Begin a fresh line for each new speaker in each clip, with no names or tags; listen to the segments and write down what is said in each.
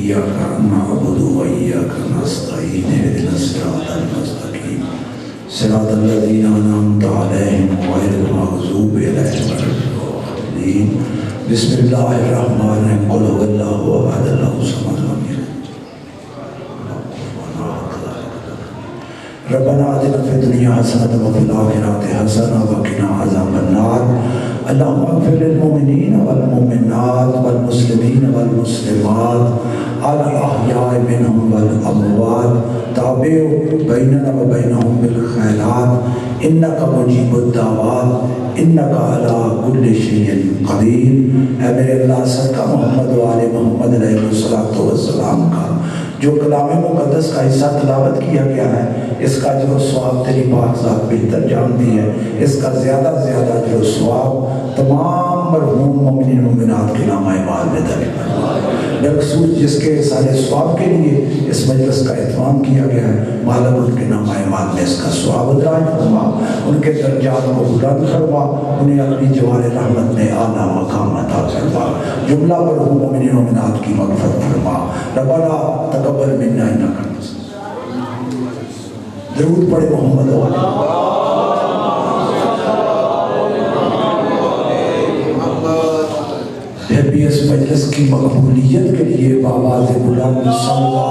إياك نعبد وإياك نستعين اهدنا الصراط المستقيم صراط الذين أنعمت عليهم غير المغضوب عليهم ولا الضالين بسم الله الرحمن الرحيم قل هو الله أحد الله الصمد لم يلد ربنا آتنا في الدنيا حسنة وفي الآخرة حسنة وقنا عذاب النار اللهم اغفر للمؤمنين والمؤمنات والمسلمين والمسلمات الأحياء منهم والأموات تابع بيننا وبينهم بالخيرات إنك مجيب الدعوات إنك على كل شيء قدير اے میرے اللہ صدقہ محمد و آل محمد علیہ السلام کا جو کلام مقدس کا حصہ تلاوت کیا گیا ہے اس کا جو ثواب تیری پاک ذات بہتر جانتی ہے اس کا زیادہ زیادہ جو ثواب تمام مرحوم مومنین مومنات کے نام اعمال میں دے بالخصوص جس کے سارے ثواب کے لیے اس مجلس کا اہتمام کیا گیا ہے مالک ان کے نام اعمال میں اس کا ثواب دراج فرما ان کے درجات کو بلند فرما انہیں اپنی جوار رحمت میں اعلیٰ مقام عطا فرما جملہ مرحوم مومنین مومنات کی مغفرت فرما ربنا تقبل منا انک درود پڑھے محمد علیہ پھر بھی اس مجلس کی مقبولیت کے لیے بآواز بلند صلی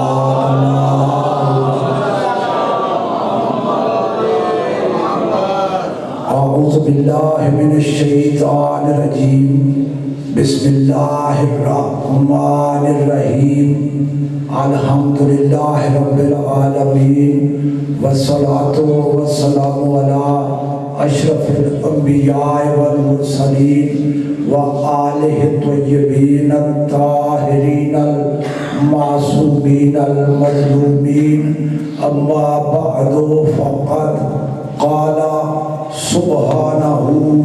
اعوذ باللہ من الشیطان الرجیم بسم اللہ الرحمن الرحیم الحمدللہ رب العالمین والصلاة والسلام علی اشرف الانبیاء والمرسلین وآلہ الطیبین الطاہرین المعصومین المظلومین اما بعد فقد قال سبحانہ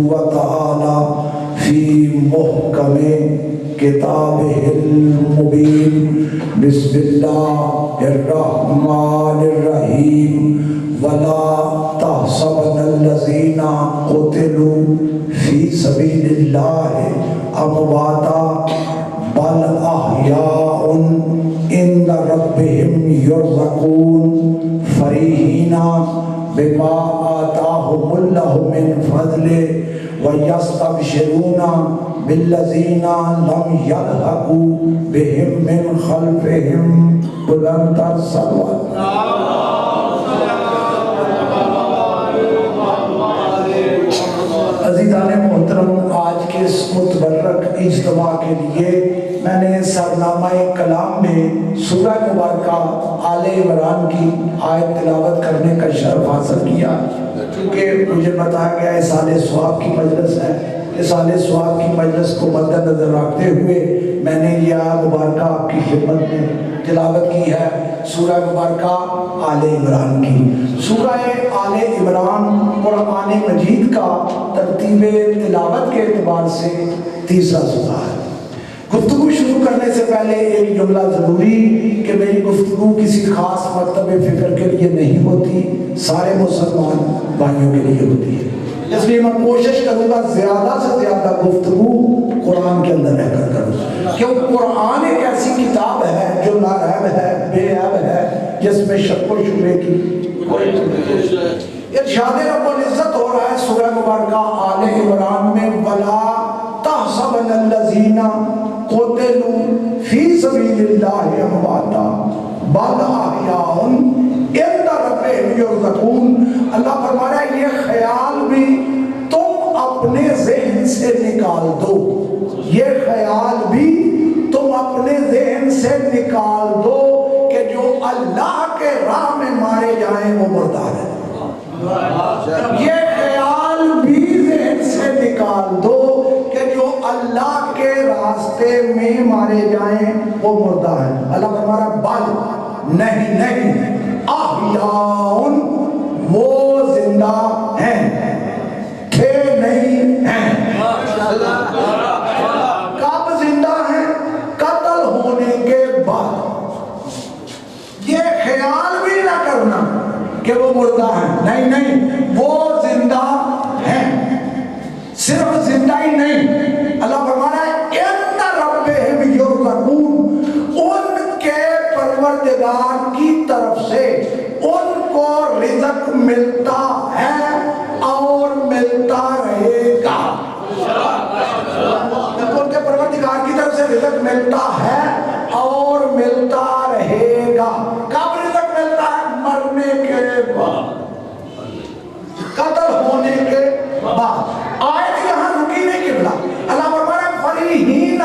وتعالی فی محکم کتابہ المبین بسم اللہ الرحمن الرحیم وَلَا تَحْسَبَنَّ الَّذِينَ قُتِلُوا فِي سَبِيلِ اللَّهِ أَمْوَاتًا بَلْ أَحْيَاءٌ عِندَ رَبِّهِمْ يُرْزَقُونَ فَرِحِينَ بِمَا آتَاهُمُ اللَّهُ مِنْ فَضْلِهِ وَيَسْتَبْشِرُونَ بِالَّذِينَ لَمْ يَلْحَقُوا بِهِمْ مِنْ خَلْفِهِمْ بُلَندَ الصَّلَوَاتِ عزیزان محترم آج کے اس متبرک اجتماع کے لیے میں نے سرنامہ کلام میں سورہ مبارکہ آل عمران کی آیت تلاوت کرنے کا شرف حاصل کیا کیونکہ مجھے بتایا گیا اِسال ثواب کی مجلس ہے اِسال ثواب کی مجلس کو مد نظر رکھتے ہوئے میں نے یہ مبارکہ آپ کی خدمت میں تلاوت کی ہے سورہ مبارکہ آل عمران کی سورہ آل عمران قرآن مجید کا ترتیب تلاوت کے اعتبار سے تیسرا سورہ ہے گفتگو شروع کرنے سے پہلے ایک جملہ ضروری کہ میری گفتگو کسی خاص مرتبہ فکر کے لیے نہیں ہوتی سارے مسلمان بھائیوں کے لیے ہوتی ہے اس لیے میں کوشش کروں گا زیادہ سے زیادہ گفتگو قرآن کے اندر رہ کر کروں کیونکہ قرآن ایک ایسی کتاب ہے جو لا ریب ہے بے عیب ہے جس میں شک و شبہے کی کوئی ارشاد رب العزت ہو رہا ہے سورہ مبارکہ آل عمران میں وَلَا تَحْسَبَنَّ الَّذِينَ قُتِلُوا فِي سَبِيلِ اللَّهِ أَمْوَاتًا بَلْ أَحْيَاءٌ عِندَ رَبِّهِمْ يُرْزَقُونَ اللہ فرما رہا ہے یہ خیال بھی تم اپنے ذہن سے نکال دو یہ خیال بھی تم اپنے ذہن سے نکال دو کہ جو اللہ کے راہ میں مارے جائیں وہ مردار ہیں یہ خیال بھی ذہن سے نکال دو کہ جو اللہ کے راستے میں مارے جائیں وہ مردہ ہیں اللہ فرما رہا ہے بل نہیں احیاء وہ زندہ ہیں تھے نہیں ہیں کب زندہ ہیں قتل ہونے کے بعد یہ خیال بھی نہ کرنا کہ وہ مردہ ہیں نہیں وہ زندہ ہیں صرف زندہ ہی نہیں اللہ فرما رہا ہے ان ربہم یرزقون ان کے ملتا ہے اور ملتا رہے گا۔ ان کے پروردگار کی طرف سے رزق ملتا ہے اور ملتا رہے گا۔ کب رزق ملتا ہے؟ مرنے کے بعد، قتل ہونے کے بعد۔ آیت یہاں رکی نہیں قبلہ، اللہ فرمایا فریحین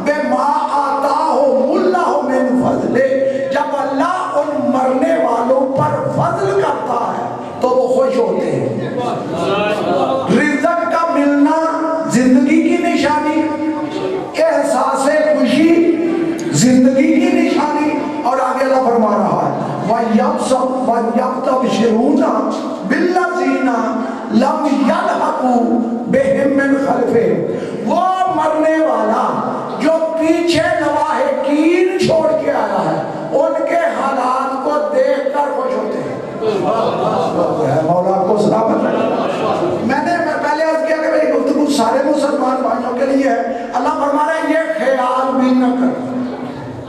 بما آتاہم اللہ من فضلہ، جب اللہ ان مرنے والوں پر فضل کرتا ہے تو وہ خوش ہوتے ہیں۔ رزق کا ملنا زندگی کی نشانی، احساس خوشی زندگی کی نشانی۔ اور آگے اللہ فرما رہا ہے وَيَبْتَبْشِرُونَ بِالَّذِينَ لَمْ يَلْحَقُوا بِهِمْ مِنْ خَلْفِهِمْ، وہ مرنے والا جو پیچھے لواحقین چھوڑ کے آیا ہے ان کے حالات کو دیکھ کر خوش ہوتے ہیں۔ مولا کو سلامت رکھے۔ میں نے پہلے عرض کیا کہ میری گفتگو سارے مسلمان بھائیوں کے لیے ہے۔ اللہ فرما رہا ہے یہ خیال بھی نہ کر،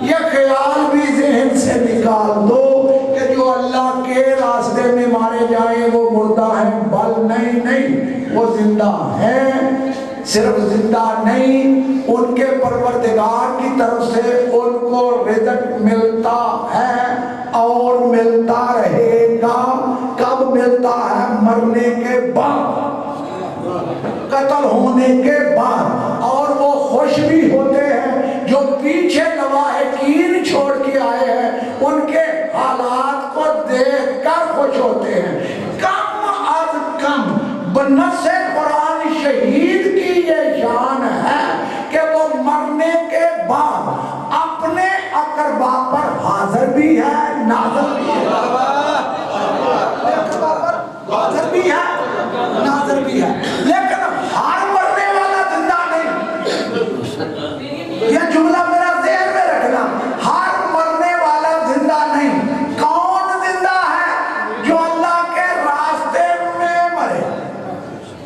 یہ خیال بھی ذہن سے نکال دو کہ جو اللہ کے راستے میں مارے جائیں وہ مردہ ہیں، بل نہیں، وہ زندہ ہیں۔ صرف زندہ نہیں، ان کے پروردگار کی طرف سے ان کو رزق ملتا ہے اور ملتا رہے گا۔ کب ملتا ہے؟ مرنے کے بعد، قتل ہونے کے بعد۔ اور وہ خوش بھی ہوتے ہیں جو پیچھے لواحقین چھوڑ کے آئے ہیں، ان کے حالات کو دیکھ کر خوش ہوتے ہیں۔ کم از کم بنص قرآن شہید کی یہ شان ہے کہ وہ مرنے کے بعد اپنے اقربا پر حاضر بھی ہے، ناظر بھی ہے، حاضر بھی ہے، ناظر بھی ہے۔ لیکن ہر مرنے والا زندہ نہیں، یہ جملہ میرا ذہن میں رکھنا، ہر مرنے والا زندہ نہیں۔ کون زندہ ہے؟ جو اللہ کے راستے میں مرے،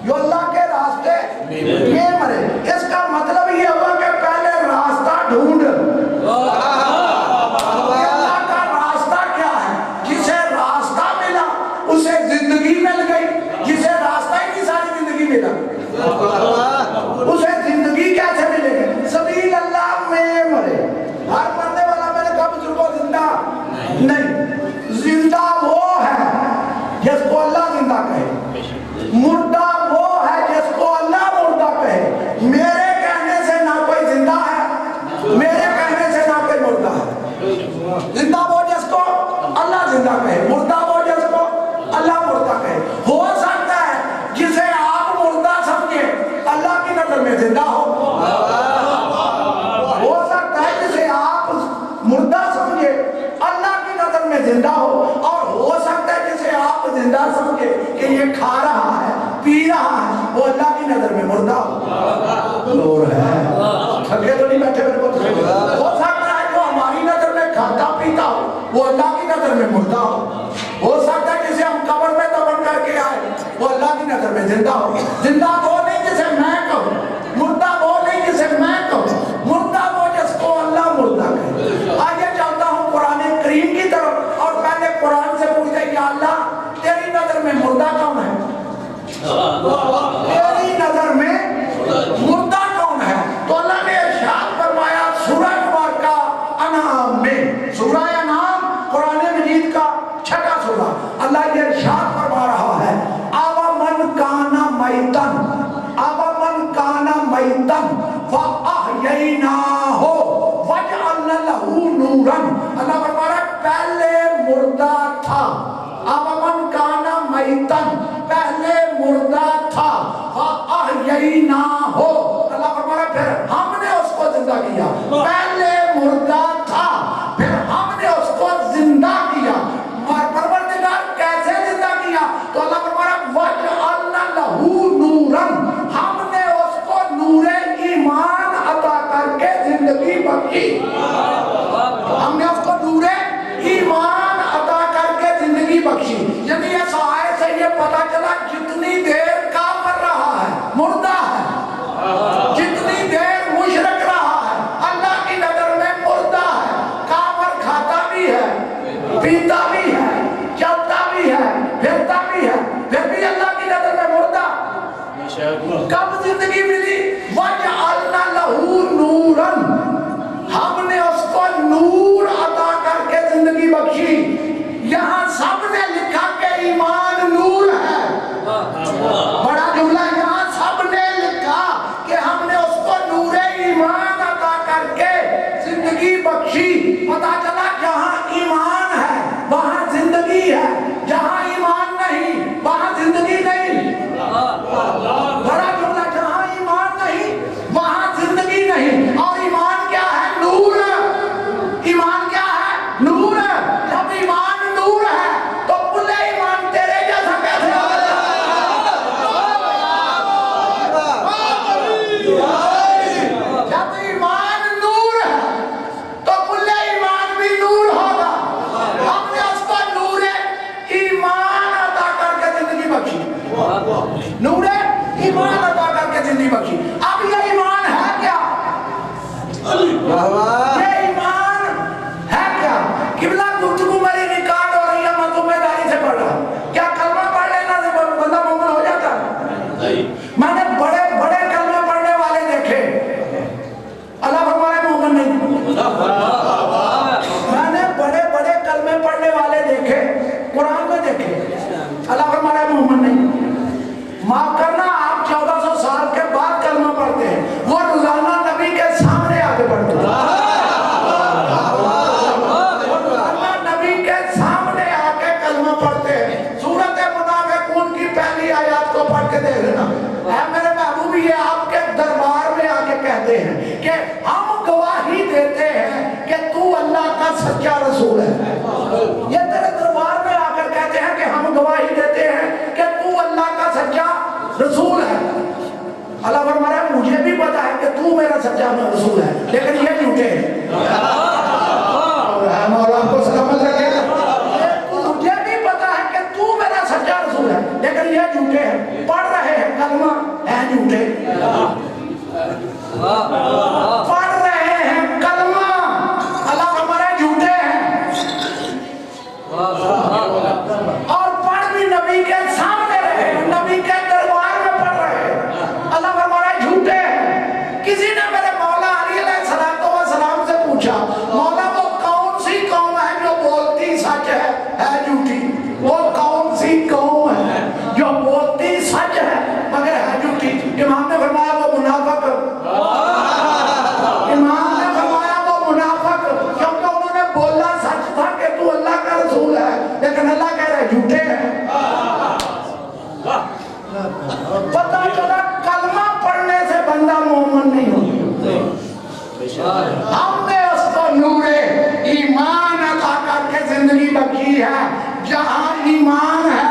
جو اللہ کے راستے میں مرے۔ اس کا مطلب یہ ہوا کہ پہلے راستہ ڈھونڈ۔ اللہ کا راستہ کیا ہے؟ جسے راستہ ملا اسے زندگی مل گئی، جسے راستہ ہی نہیں ساری زندگی ملا اسے زندگی کیسے ملے گی؟ سبیل اللہ میں مرے۔ ہر مرنے والا میں نے کہا بزرگوں زندہ نہیں، زندہ وہ ہے جس کو اللہ زندہ کہے، مردہ وہ ہے جس کو اللہ مردہ کہے۔ میرے کہنے سے نہ کوئی زندہ ہے، میرے کہنے سے نہ کوئی مردہ ہے۔ زندہ وہ جس کو اللہ زندہ کہے، مردہ وہ جس کو اللہ مردہ کہے۔ ہو سکتا ہے جسے آپ مردہ سمجھے اللہ کی نظر میں زندہ ہو سکتا ہے جسے آپ مردہ سمجھے اللہ کی نظر میں زندہ ہو، اور ہو سکتا ہے جسے آپ زندہ سمجھے کہ یہ کھا رہا ہے، پی رہا ہے، وہ اللہ کی نظر میں مردہ ہو۔ اور ہے تھکے تو نہیں بیٹھے میرے کو؟ ہو سکتا ہے جو ہماری نظر میں کھاتا پیتا ہو وہ اللہ کی نظر میں مردہ ہو سکتا ہے جسے ہم قبر میں دفن کر کے آئے وہ اللہ کی نظر میں زندہ ہو۔ زندہ وہ نہیں جسے میں کہوں، مردہ وہ نہیں جسے میں کہوں، مردہ وہ جس کو اللہ مردہ کہے۔ آگے چلتا ہوں قرآن کریم کی طرف، اور پہلے قرآن سے پوچھتے ہیں یا اللہ تیری نظر میں مردہ کون ہے؟ تیری نظر میں مردہ کون ہے؟ تو اللہ نے ارشاد فرمایا سورہ مبارکہ انعام میں، سورہ انعام قرآن مجید کا 6واں سورہ، اللہ یہ ارشاد فرما رہا ہے أَوَمَنْ كَانَ مَيْتًا فَأَحْيَيْنَاهُ وَجَعَلْنَا لَهُ نُورًا۔ اللہ فرما رہا ہے پہلے مردہ تھا، أَوَمَنْ كَانَ مَيْتًا پہلے مردہ تھا، فَأَحْيَيْنَاهُ اللہ فرما رہا ہے پھر ہم نے اس کو زندہ کیا۔ پہلے مردہ تھا پھر ہم نے اس کو زندہ کیا۔ پروردگار کیسے زندہ کیا؟ تو اللہ فرما رہا ہے وَجَعَلْنَا لَهُ نُورًا، ہم نے اس کو نور ایمان عطا کر کے زندگی بخشی۔ ہم نے اس کو نور ایمان عطا کر کے زندگی بخشی۔ یعنی اس آیت سے یہ پتا چلا جتنی دیر کافر رہا ہے مردہ ہے، جتنی دیر کب زندگی ملی؟ وَجَعَلْنَا لَهُ نُورًا، ہم نے اس کو نور عطا کر کے زندگی بخشی. یہاں سب نے لکھا کہ ایمان نور ہے. بڑا جملہ. یہاں سب نے لکھا کہ ہم نے اس کو نور ایمان عطا کر کے زندگی بخشی. پتا چلا جہاں ایمان ہے وہاں زندگی ہے، جہاں ایمان نہیں وہاں زندگی نہیں. بڑا جملہ. جہاں ایمان نہیں وہاں زندگی نہیں. اور ایمان کیا ہے؟ نور. ایمان کیا ہے؟ نور. جب ایمان نور ہے تو کل ایمان تیرے جیسا کیسے ہوگا؟ جب ایمان نور ہے تو کل ایمان بھی نور ہوگا. ہم نے اس کو نور ایمان عطا کر کے زندگی بخشی. نور ایمان عطا کر کے زندگی بخشی. اب یہ ایمان ہے کیا؟ یہ ایمان ہے کیا؟ قبلہ گفتگو میری ریکارڈ ہو رہی ہے، میں تمہیں داری سے پڑھ رہا ہوں. کیا کلمہ پڑھ لینا سے بندہ مومن ہو جاتا ہے؟ میں نے بڑے بڑے کلمے پڑھنے والے دیکھے، اللہ فرمائے مومن نہیں. میں نے بڑے بڑے کلمے پڑھنے والے دیکھے، قرآن میں دیکھے، اللہ فرمائے مومن نہیں. معاف کرنا، آپ 1400 سال کے بعد کلمہ پڑھتے ہیں، وہ روزانہ نبی کے سامنے آ کے پڑھتے ہیں. نبی کے سامنے آ کے کلمہ پڑھتے ہیں. سورۃ منافقون کی پہلی آیات کو پڑھ کے دیکھ لینا. اے میرے محبوب، یہ آپ کے دربار میں آ کے کہتے ہیں کہ ہم گواہی دیتے ہیں کہ تو اللہ کا سچا رسول ہے. یہ تیرے دربار میں آ کر کہتے ہیں کہ ہم گواہی دیتے ہیں کہ تو اللہ کا سچا رسول ہے. اللہ فرمایا مجھے بھی پتا ہے کہ تو میرا سچا رسول ہے، لیکن یہ جھوٹے ہیں. مولا کو سلامت رکھے. مجھے بھی پتا ہے کہ تو میرا سچا رسول ہے، لیکن یہ جھوٹے ہیں. پڑھ رہے ہیں کلمہ، ہیں جھوٹے. پڑھ رہے ہیں کلمہ، اللہ فرمایا جھوٹے ہیں. اور پڑھ بھی نبی کے سامنے رہے، نبی کے دربار میں پڑھ رہے ہیں، اللہ فرمایا جھوٹے ہیں. کسی نے میرے مولا علی علیہ السلام سے پوچھا، مولا وہ کون سی قوم ہے جو بولتی سچ ہے جھوٹی؟ وہ کون سی قوم ہے جو بولتی سچ ہے مگر ہے جھوٹی؟ امام نے فرمایا وہ منافق. امام نے فرمایا وہ منافق، کیونکہ انہوں نے بولا سچ تھا کہ تو اللہ کا رسول ہے، لیکن اللہ کہہ رہے جھوٹے ہیں. پتہ چلا کلمہ پڑھنے سے بندہ مومن نہیں ہوتا. ہم نے اس کو نور ایمان عطا کر کے زندگی بخشی ہے. جہاں ایمان ہے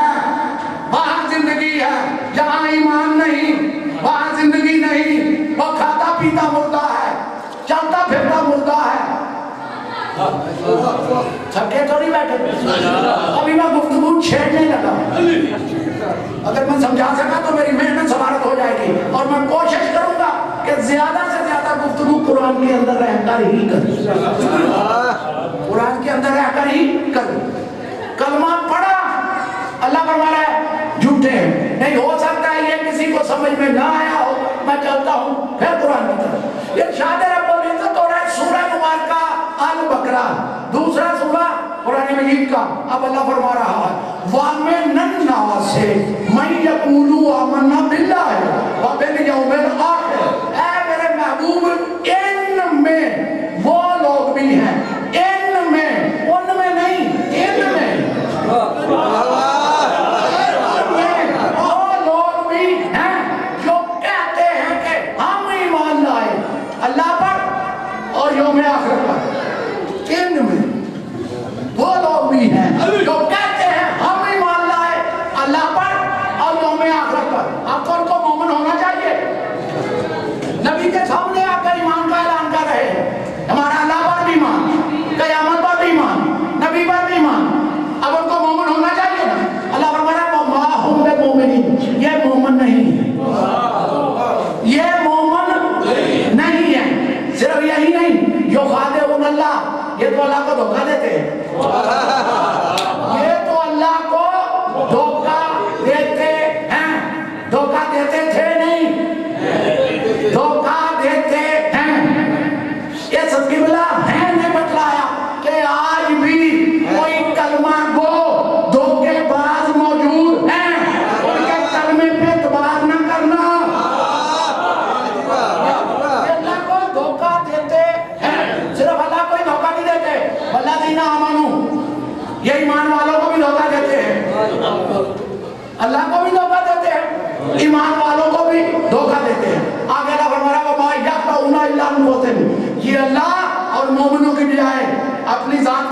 وہاں زندگی ہے، جہاں ایمان نہیں وہاں زندگی نہیں. وہ کھاتا پیتا مردہ ہے، چلتا پھرتا مردہ ہے. تھکے تو نہیں بیٹھے؟ ابھی میں گفتگو چھیڑنے لگا. اگر میں سمجھا سکا تو میری محنت سمارت ہو جائے گی، اور میں کوشش کروں گا کہ زیادہ سے زیادہ گفتگو قرآن کے اندر رہ کر ہی کروں. قرآن کے اندر رہ کر ہی کروں. کلمہ پڑھا، اللہ فرما رہا ہے جھوٹے ہیں. نہیں ہو سکتا ہے یہ کسی کو سمجھ میں نہ آیا ہو، میں چلتا ہوں پھر قرآن کی طرف. ارشاد رب العزت ہو رہا ہے سورہ مبارکہ البقرہ، دوسرا سورہ قرآن مجید کا. اب اللہ فرما رہا ہے وَمِنَ النَّاسِ مَن يَقُولُ آمَنَّا بِاللَّهِ وَبِالْيَوْمِ الْآخِرِ. اے میرے محبوب، ان میں وہ لوگ بھی ہیں، ان میں، ان میں نہیں، ان میں وہ لوگ بھی ہیں جو کہتے ہیں کہ ہم ایمان لائے اللہ پر اور یوم آخرت پر. ان میں وہ لوگ بھی ہیں جو کہتے ہیں ہم ایمان لائے اللہ پر اور یوم آخرت پر. آپ کون کو مومن ہوں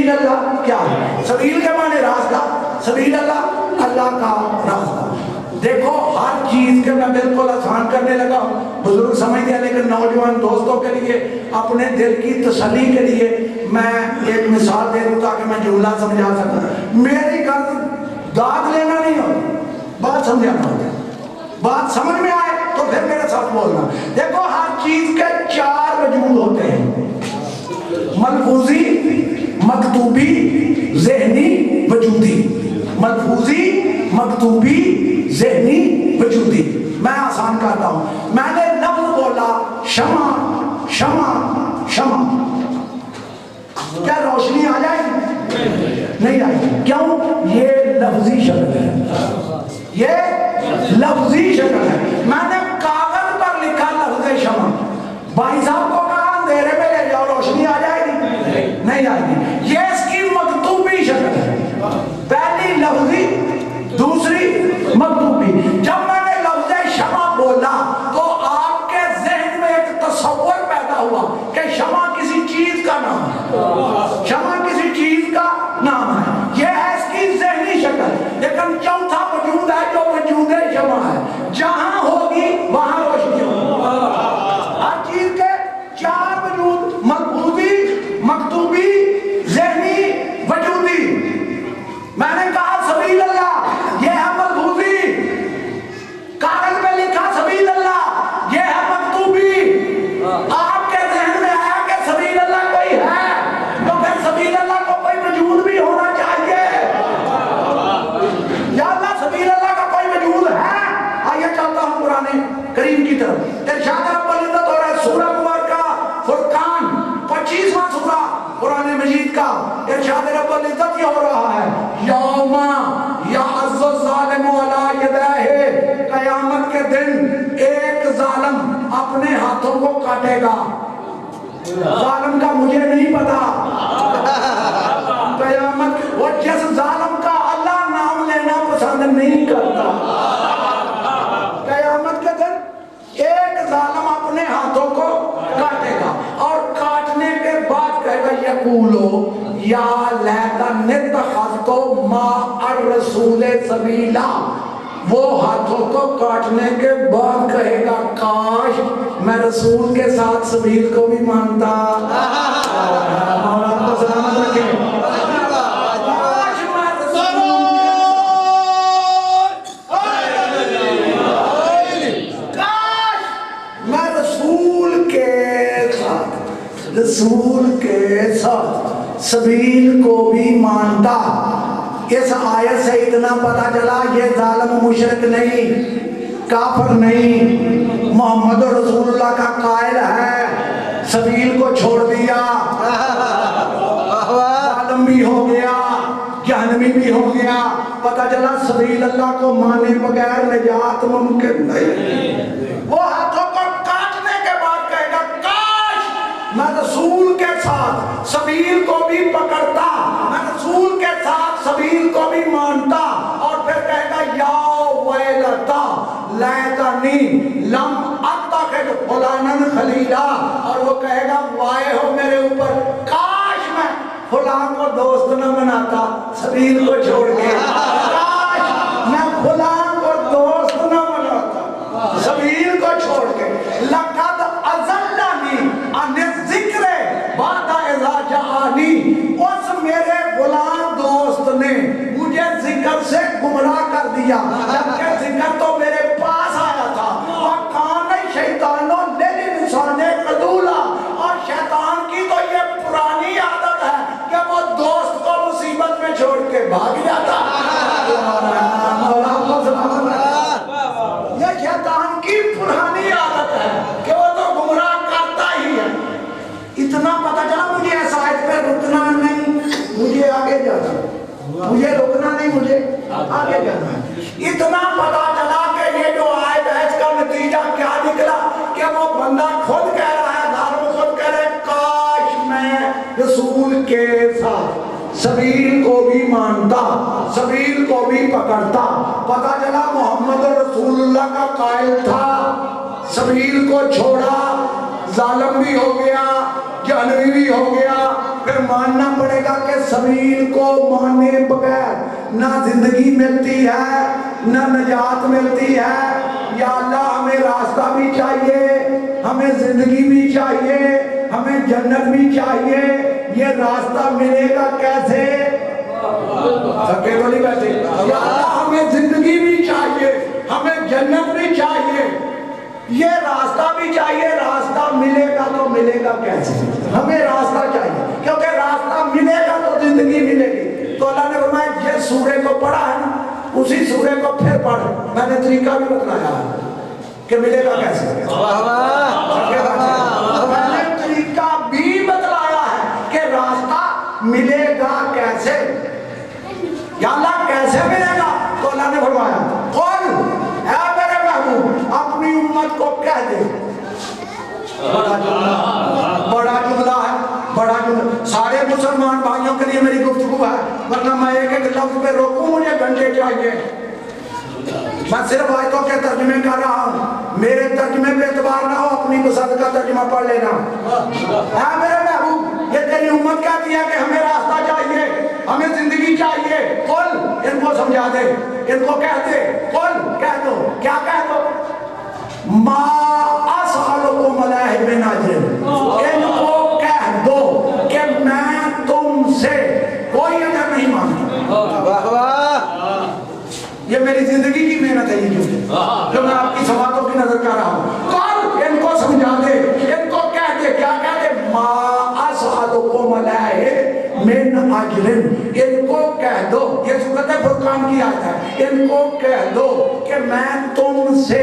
سبیل اللہ کیا ہے؟ سبیل کے معنی راستہ، سبیل اللہ اللہ کا راستہ۔ دیکھو ہر چیز کے میں بالکل آسان کرنے لگا ہوں، بزرگ سمجھتے ہیں، لیکن نوجوان دوستوں کے لیے اپنے دل کی تسلی کے لیے میں ایک مثال دے دوں تاکہ میں جملہ سمجھا سکوں۔ میری غرض داد لینا نہیں ہوتی، بات سمجھانا ہوتا ہے، بات سمجھ میں آئے تو پھر میرے ساتھ بولنا۔ دیکھو ہر چیز کے 4 وجود ہوتے ہیں، ملفوظی، مکتوبی، ذہنی، وجودی۔ ملفوظی، مکتوبی، ذہنی، وجودی۔ میں آسان کرتا ہوں، میں نے لفظ بولا شمع شمع شمع، کیا روشنی آ جائے گی؟ نہیں آئے گی۔ کیوں؟ یہ لفظی شکل ہے، یہ لفظی شکل ہے۔ میں نے کاغذ پر لکھا لفظ شمع، بھائی صاحب کو کہا اندھیرے میں لے جاؤ، روشنی آ جائے گی؟ نہیں آئے گی۔ یہ اس کی مکتوبی شکل ہے، پہلی لفظی، دوسری مکتوبی۔ جب میں نے لفظ شمع بولا تو آپ کے ذہن میں ایک تصور پیدا ہوا کہ شمع کسی چیز کا نام ہے، شمع کسی چیز کا نام ہے، یہ ہے اس کی ذہنی شکل۔ لیکن چوتھا وجود ہے جو وجود شمع ہے، جہاں ہوگی وہاں روشنی ہوگی۔ ہر چیز کے 4 وجود، ملفوظی، مکتوبی، ذہنی، وجودی۔ میں نے کہا سبیل اللہ، یہ ہے ملفوظی، کاغذ پہ لکھا سبیل اللہ، یہ ہے مکتوبی۔ آپ کے ذہن میں آیا کہ سبیل اللہ کوئی ہے، تو پھر سبیل اللہ کو کوئی وجود بھی ہونا چاہیے۔ یا اللہ سبیل اللہ کا کوئی وجود ہے؟ آئیے چلتا ہوں قرآن کریم کی طرف۔ ارشاد رب العزت ہو رہا ہے سورہ مبارکہ فرقان 25واں سورہ قرآن مجید کا۔ ارشاد رب العزت یہ ہو رہا ہے یوم یعض الظالم علی یدیہ، قیامت کے دن ایک ظالم اپنے ہاتھوں کو کاٹے گا۔ ظالم کا مجھے نہیں پتا، قیامت وہ جس ظالم کا اللہ نام لینا پسند نہیں کرتا، قیامت کے دن ایک ظالم اپنے ہاتھوں کو کاٹے گا، اور کاٹنے کے بعد کہے گا یقولو یا لیتنی اتخذت مع الرسول سبیلا۔ وہ ہاتھوں کو کاٹنے کے بعد کہے گا کاش میں رسول کے ساتھ سبیل کو بھی مانتا۔ مولا کو سلامت رکھے۔ رسول کے ساتھ سبیل کو بھی مانتا۔ اس آیت سے اتنا پتا چلا یہ ظالم مشرک نہیں، کافر نہیں، محمد رسول اللہ کا قائل ہے، سبیل کو چھوڑ دیا، ظالم بھی ہو گیا، جہنمی بھی ہو گیا۔ پتا چلا سبیل اللہ کو مانے بغیر نجات ممکن نہیں۔ وہ ہاتھوں کو کاٹنے کے بعد کہے گا کاش میں رسول کے ساتھ سبیل کو بھی پکڑتا، میں رسول کے ساتھ سبیل کو بھی مانتا، اور پھر کہے گا یا ویلتا لیتنی لم اتخذ فلانا خلیلا، اور وہ کہے گا وائے ہو میرے اوپر، کاش میں فلاں کو دوست نہ بناتا سبیل کو چھوڑ کے، کاش میں فلاں کو دوست نہ بناتا سبیل کو چھوڑ کے۔ لقد اضلنی عن الذکر بعد اذ جاءنی، اس میرے غلام دوست نے مجھے ذکر سے گمراہ کر دیا، جبکہ ذکر تو میرے پاس آیا تھا۔ وَكَانَ الشَّيْطَانُ لِلْإِنسَانِ خَذُولًا، اور شیطان کی تو یہ پرانی عادت ہے کہ وہ دوست کو مصیبت میں چھوڑ کے بھاگ جاتا۔ یہ شیطان کی پرانی عادت ہے کہ وہ تو گمراہ کرتا ہی ہے۔ اتنا پتہ چلا مجھے اس آیت پہ رکنا نہیں، مجھے آگے جانا، مجھے رکنا نہیں، مجھے آگے جانا ہے۔ اتنا پتہ چلا کہ یہ جو آیت ہے اس کا نتیجہ کیا نکلا کہ وہ بندہ خود کہہ رہا ہے، ظالم خود کہہ رہا ہے کاش میں رسول کے ساتھ سبیل کو بھی مانتا، سبیل کو بھی پکڑتا۔ پتہ چلا محمد رسول اللہ کا قائل تھا، سبیل کو چھوڑا، ظالم بھی ہو گیا، جہنمی بھی ہو گیا، پھر ماننا پڑے گا کہ سبیل کو مانے بغیر نہ زندگی ملتی ہے نہ نجات ملتی ہے۔ یا اللہ ہمیں راستہ بھی چاہیے، ہمیں زندگی بھی چاہیے، ہمیں جنت بھی چاہیے، یہ راستہ ملے گا کیسے؟ سکے تو نہیں بیٹھے۔ یا اللہ ہمیں زندگی بھی چاہیے، ہمیں جنت بھی چاہیے، یہ راستہ بھی چاہیے، راستہ ملے گا تو ملے گا کیسے؟ ہمیں راستہ چاہیے، کیونکہ راستہ ملے گا تو زندگی ملے گی۔ تو اللہ نے فرمایا جس سورے کو پڑھا ہے نا اسی سورے کو پھر پڑھ، میں نے طریقہ بھی بتلایا کہ ملے گا کیسے۔ میں نے طریقہ بھی بتلایا ہے کہ راستہ ملے گا کیسے، یا اللہ کیسے ملے گا؟ تو اللہ نے فرمایا قل اے میرے محبوب اپنی امت کو کہہ دے۔ بڑا جملہ ہے، بڑا جملہ، سارے مسلمان بھائیوں کے لیے میری گفتگو ہے، ورنہ میں ایک ایک لفظ پہ روکوں، مجھے گھنٹے چاہیے۔ میں صرف آیتوں کے ترجمے کر رہا ہوں، میرے ترجمے پہ اعتبار نہ ہو، اپنی پسند کا ترجمہ پڑھ لینا۔ اے میرے محبوب یہ تیری امت کہتی ہے کہ ہمیں راستہ چاہیے، ہمیں زندگی چاہیے، قل ان کو سمجھا دے، ان کو کہہ دے، قل کہہ دو، کیا کہہ دو؟ ما اسألکم علیہ من اجر، ان کو کہہ دو کہ میں تم سے کوئی اجر نہیں مانگتا۔ یہ میری زندگی کی محنت ہے، یہ جو میں آپ کی سماعتوں کی نظر کر رہا ہوں۔ قل ان کو سمجھا دے، ان کو کہہ دے، کیا کہہ دے؟ ما اسألکم علیہ من اجر، ان کو کہہ دو، یہ سورۃ فرقان کی آیت ہے، ان کو کہہ دو کہ میں تم سے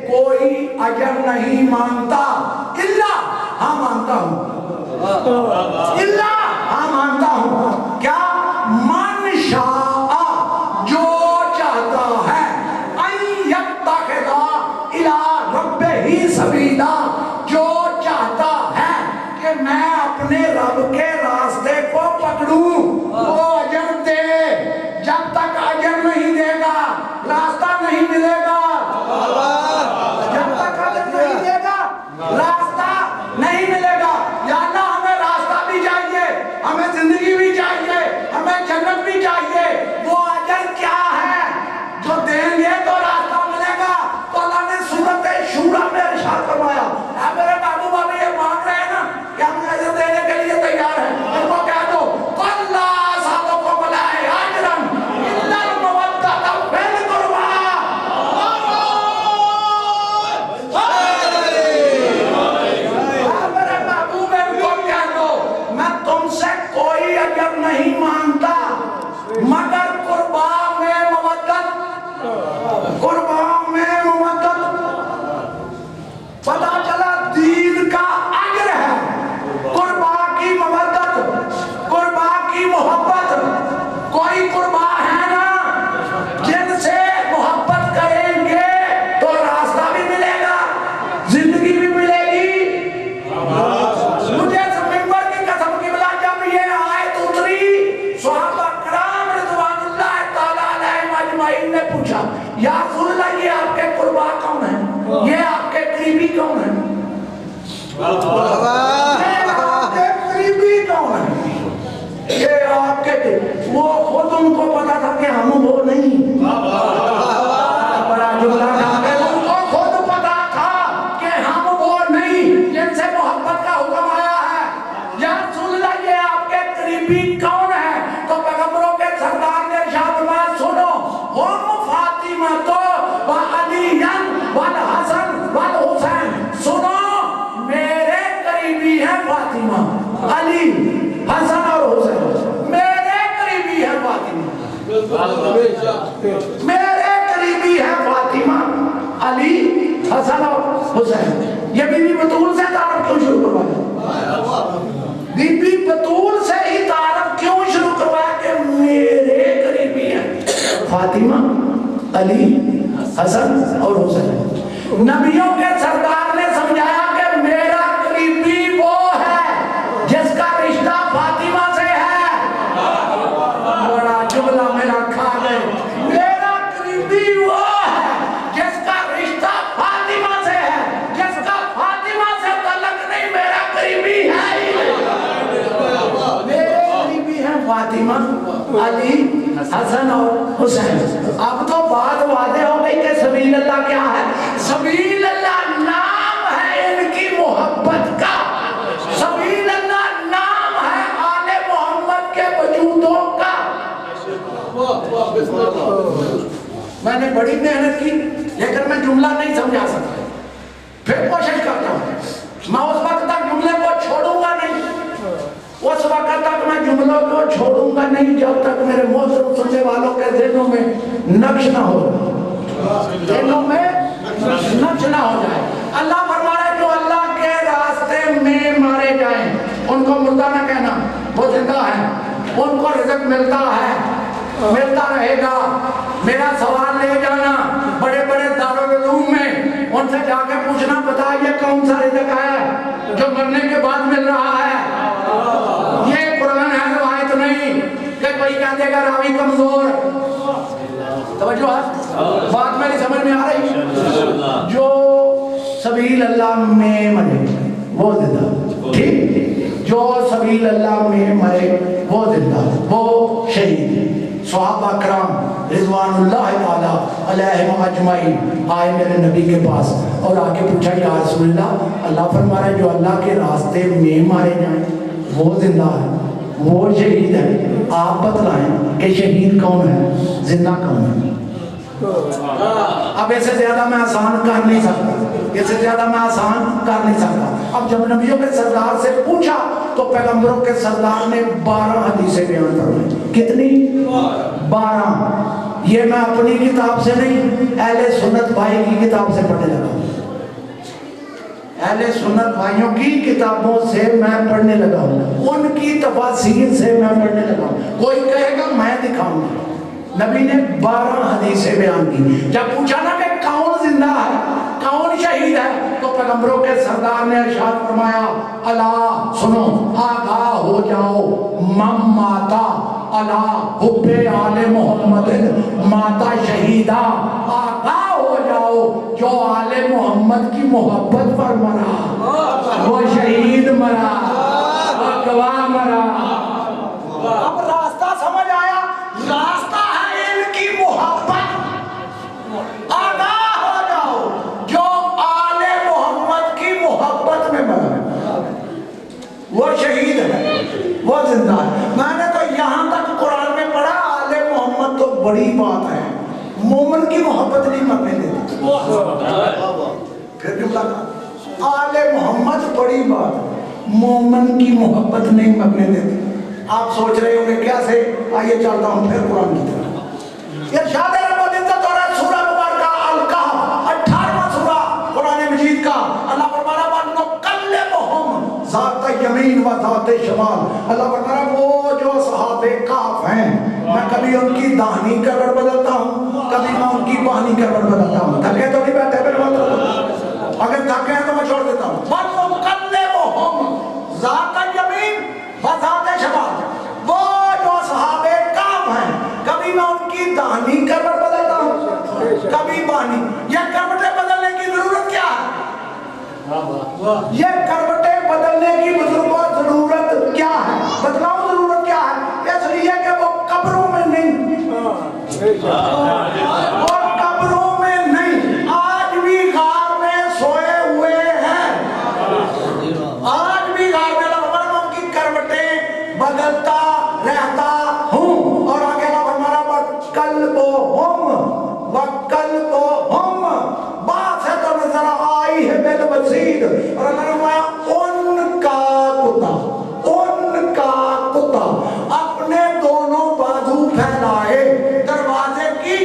کوئی اجر نہیں مانگتا، الا ہاں مانتا ہوں، الا ہاں مانتا ہوں، کیا؟ من شاء جو چاہتا ہے، ان یتخذ الی ربہ سبیلا جو چاہتا ہے کہ میں اپنے رب کے راستے کو پکڑوں، وہ اجر دے، جب تک اجر نہیں دے گا راستہ نہیں ملے گا، جب تک اجر نہیں دے گا راستہ نہیں ملے گا۔ یا اللہ ہمیں راستہ بھی چاہیے، ہمیں زندگی بھی چاہیے، ہمیں جنت بھی چاہیے، وہ اجر کیا ہے جو دیں گے تو راستہ ملے گا؟ تو اللہ نے سورۃ شورى میں ارشاد فرمایا، اے میرے محبوب ابھی یہ مانگ رہے ہیں نا کہ ہم اجر دینے کے لیے تیار ہیں، ان کو کہہ دو قل لا اسألکم علیہ اجرا الا المودۃ فی القربی۔ میرے محبوب ان کو کہہ دو میں تم سے کوئی اجر نہیں مانگتا مگر قربا میں مودت، قربا میں مودت۔ پتہ چلا دین کا اجر ہے قربا کی مودت، قربا کی محبت۔ کوئی قربا ہے نا جن سے محبت کریں گے تو راستہ بھی ملے گا، زندگی بھی ملے گی۔ مجھے اس ممبر کی قسم کی بلا جب یہ آیت اتری صحابہ کرام رضوان اللہ تعالیٰ علیہم اجمعین نے پوچھا یا رسول اللہ یہ آپ کے قربا کون ہیں، یہ آپ کے قریبی کون ہیں، یہ آپ کے قریبی کون ہیں، یہ آپ کے، وہ خود ان کو پتا تھا کہ ہم وہ نہیں، بڑا جملہ ہے، ان کو خود پتا تھا کہ ہم وہ نہیں جن سے محبت کا حکم آیا ہے۔ یا رسول اللہ یہ آپ کے قریبی کون ہیں؟ تو پیغمبروں کے سردار نے ارشاد فرمایا سنو، ہم فاطمہ تو وعلی والحسن والحسین، سنو میرے قریبی ہیں فاطمہ، علی، حسن اور حسین، میرے قریبی ہیں فاطمہ، میرے قریبی ہیں فاطمہ، علی، حسن اور حسین۔ یہ بی بی بطول سے تعارف کیوں شروع کروایا؟ بی بی بطول سے ہی تعارف کیوں شروع کروایا کہ میرے قریبی ہیں فاطمہ، علی، حسن اور حسین۔ نبیوں کے سردار نے سمجھایا کہ میرا قریبی وہ ہے جس کا رشتہ فاطمہ سے ہے۔ بڑا جملہ میرا کھا گئے، میرا قریبی وہ ہے جس کا رشتہ فاطمہ سے ہے، جس کا فاطمہ سے تعلق نہیں فاطمہ علی حسن اور حسین. اب تو بات واضح ہو گئی کہ سبیل اللہ کیا ہے. سبیل اللہ نام ہے ان کی محبت کا. سبیل اللہ نام ہے آل محمد کے وجودوں کا. میں نے بڑی محنت کی لیکن میں جملہ نہیں سمجھا سکتا. پھر کوشش کرتا ہوں. میں اس وقت تک جملے کو چھوڑوں گا نہیں. اس وقت تک میں جملوں کو چھوڑوں گا نہیں جب تک میرے محترم سننے والوں کے دلوں میں نقش نہ ہو. دلوں میں نقش نہ ہو جائے. اللہ فرما رہا ہے جو اللہ کے راستے میں مارے جائیں ان کو مردہ نہ کہنا, وہ زندہ ہے. ان کو رزق ملتا ہے, ملتا رہے گا. میرا سوال لے جانا بڑے بڑے دارالعلوم میں, ان سے جا کے پوچھنا بتا یہ کون سا رزق ہے جو مرنے کے بعد مل رہا ہے. یہ قرآن ہے, روایت نہیں کہ کوئی کہہ دے گا راوی کمزور. توجہ ہے, بات میری سمجھ میں آ رہی. جو سبیل اللہ میں مرے وہ زندہ. ٹھیک, جو سبیل اللہ میں مرے وہ زندہ, وہ شہید. صحابہ کرام رضوان اللہ تعالیٰ علیہم اجمعین آئے میرے نبی کے پاس اور آ کے پوچھا یا رسول اللہ, اللہ فرما رہا ہے جو اللہ کے راستے میں مارے جائیں وہ زندہ ہے, وہ شہید ہے. آپ بتلائیں کہ شہید کون ہے, زندہ کون ہے. اب اسے زیادہ میں آسان کر نہیں سکتا, اسے زیادہ میں آسان کر نہیں سکتا. اب جب نبیوں کے سردار سے پوچھا تو پیغمبروں کے سردار نے 12 حدیثیں بیان فرمائیں. کتنی؟ 12. یہ میں اپنی کتاب سے نہیں, اہل سنت بھائی کی کتاب سے پڑھنے لگا. اہل سنت بھائیوں کی کتابوں سے میں پڑھنے لگا ہوں, ان کی تفاسیر سے میں پڑھنے لگا ہوں. کوئی کہے گا میں دکھاؤں گا. نبی نے 12 حدیثیں بیان کی. جب پوچھا نا کہ کون زندہ ہے, کون شہید ہے, تو پیغمبروں کے سردار نے ارشاد فرمایا الا سنو, آگاہ ہو جاؤ, من ماتا الا حب آل محمد ماتا شہیدہ. آگاہ ہو جاؤ, جو آل محمد کی محبت پر مرا وہ شہید مرا, وہ گواہ مرا. اب راستہ سمجھ آیا, راستہ ہے ان کی محبت. آگاہ ہو جاؤ, جو آل محمد کی محبت میں مرا وہ شہید ہے, وہ زندہ ہے. میں نے تو یہاں تک قرآن میں پڑھا آل محمد تو بڑی بات ہے, مومن کی محبت نہیں مرنے دیتی. پھر جملہ کہا آل محمد بڑی بات, مومن کی محبت نہیں مرنے دیتی. آپ سوچ رہے ہوں گے کیسے, آئیے چلتا ہوں پھر قرآن کی طرف. ارشاد رب العزت اور سورہ مبارکہ الکہف 18واں سورہ قرآن مجید کا. اللہ فرما رہا ہے وَنُكَلِّمُهُمْ ذات یمین و ذات شمال. اللہ فرما رہا ہے وہ جو صحابہ کہف ہیں میں کبھی ان کی داہنی کروٹ بدلتا ہوں, کبھی میں ان کی بائیں کروٹ بدلتا ہوں. تھکے تو نہیں بیٹھے پھر مطلب, اگر تھکے ہیں تو میں چھوڑ دیتا ہوں. وَنُكَلِّمُهُمْ ذات یمین و ذات شمال. وہ جو صحابہ کہف ہیں کبھی میں ان کی داہنی کروٹ بدلتا ہوں, کبھی بائیں. یہ کروٹیں بدلنے کی ضرورت کیا ہے؟ یہ کروٹیں بدلنے کی بزرگوں ضرورت کیا ہے؟ بتلاؤں ضرورت کیا ہے؟ اس لیے کہ وہ قبروں میں نہیں, وہ قبروں میں نہیں, آج بھی غار میں سوئے ہوئے ہیں. آج بھی غار میں اللہ ان کی کروٹیں بدلتا رہتا ہوں. اور آگے اللہ فرمایا وَقَلْبُهُمْ باسط نظر آئی ہے بالوسید. اور اللہ نے فرمایا ان کا کتا اپنے دونوں بازو پھیلائے دروازے کی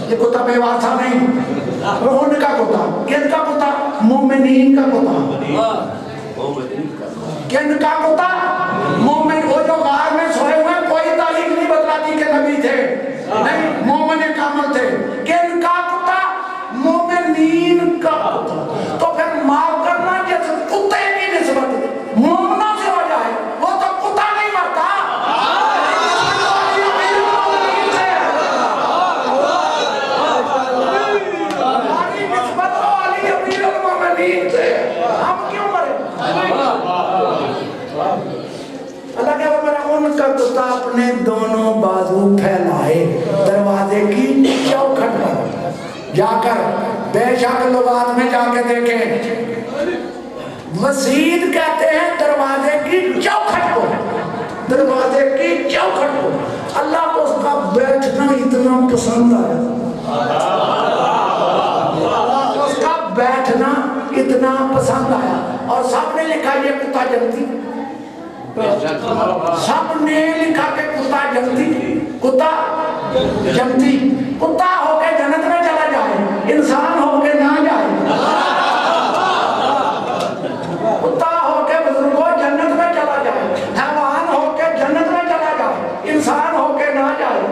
یہ کتا بے واسا نہیں، کون کا کتا؟ کن کا کتا؟ مومنین کا کتا۔ کن کا کتا؟ مومن، وہ جو غار میں سوئے ہوئے کوئی تاریخ نہیں بتلاتی کہ نبی تھے، نہیں، مومن کامل تھے۔ کن کا کتا؟ مومنین کا کتا۔ تو پھر معاف کرنا جیسے کتے کی نسبت مومنوں سے ہو جائے، وہ تو کتا نہیں مرتا۔ اللہ کیا فرمایا؟ ان کا کتا اپنے دونوں بازو پھیلائے دروازے کی چوکھٹ پر جا کر، بے شک لغات میں جا کے دیکھیں، وسید کہتے ہیں دروازے کی چوکھٹ کو، دروازے کی چوکھٹ کو۔ اللہ کو اس کا بیٹھنا اتنا پسند آیا، اس کا بیٹھنا اتنا پسند آیا، اور سب نے لکھا یہ کتا جنتی، سب نے لکھا کہ کتا جنتی، کتا جنتی، کتا ہو کے جنت میں چلا جائے، انسان ہو کے نہ جائے، کتا ہو کے بزرگوں جنت میں چلا جائے، حیوان ہو کے جنت میں چلا جائے، انسان ہو کے نہ جائے،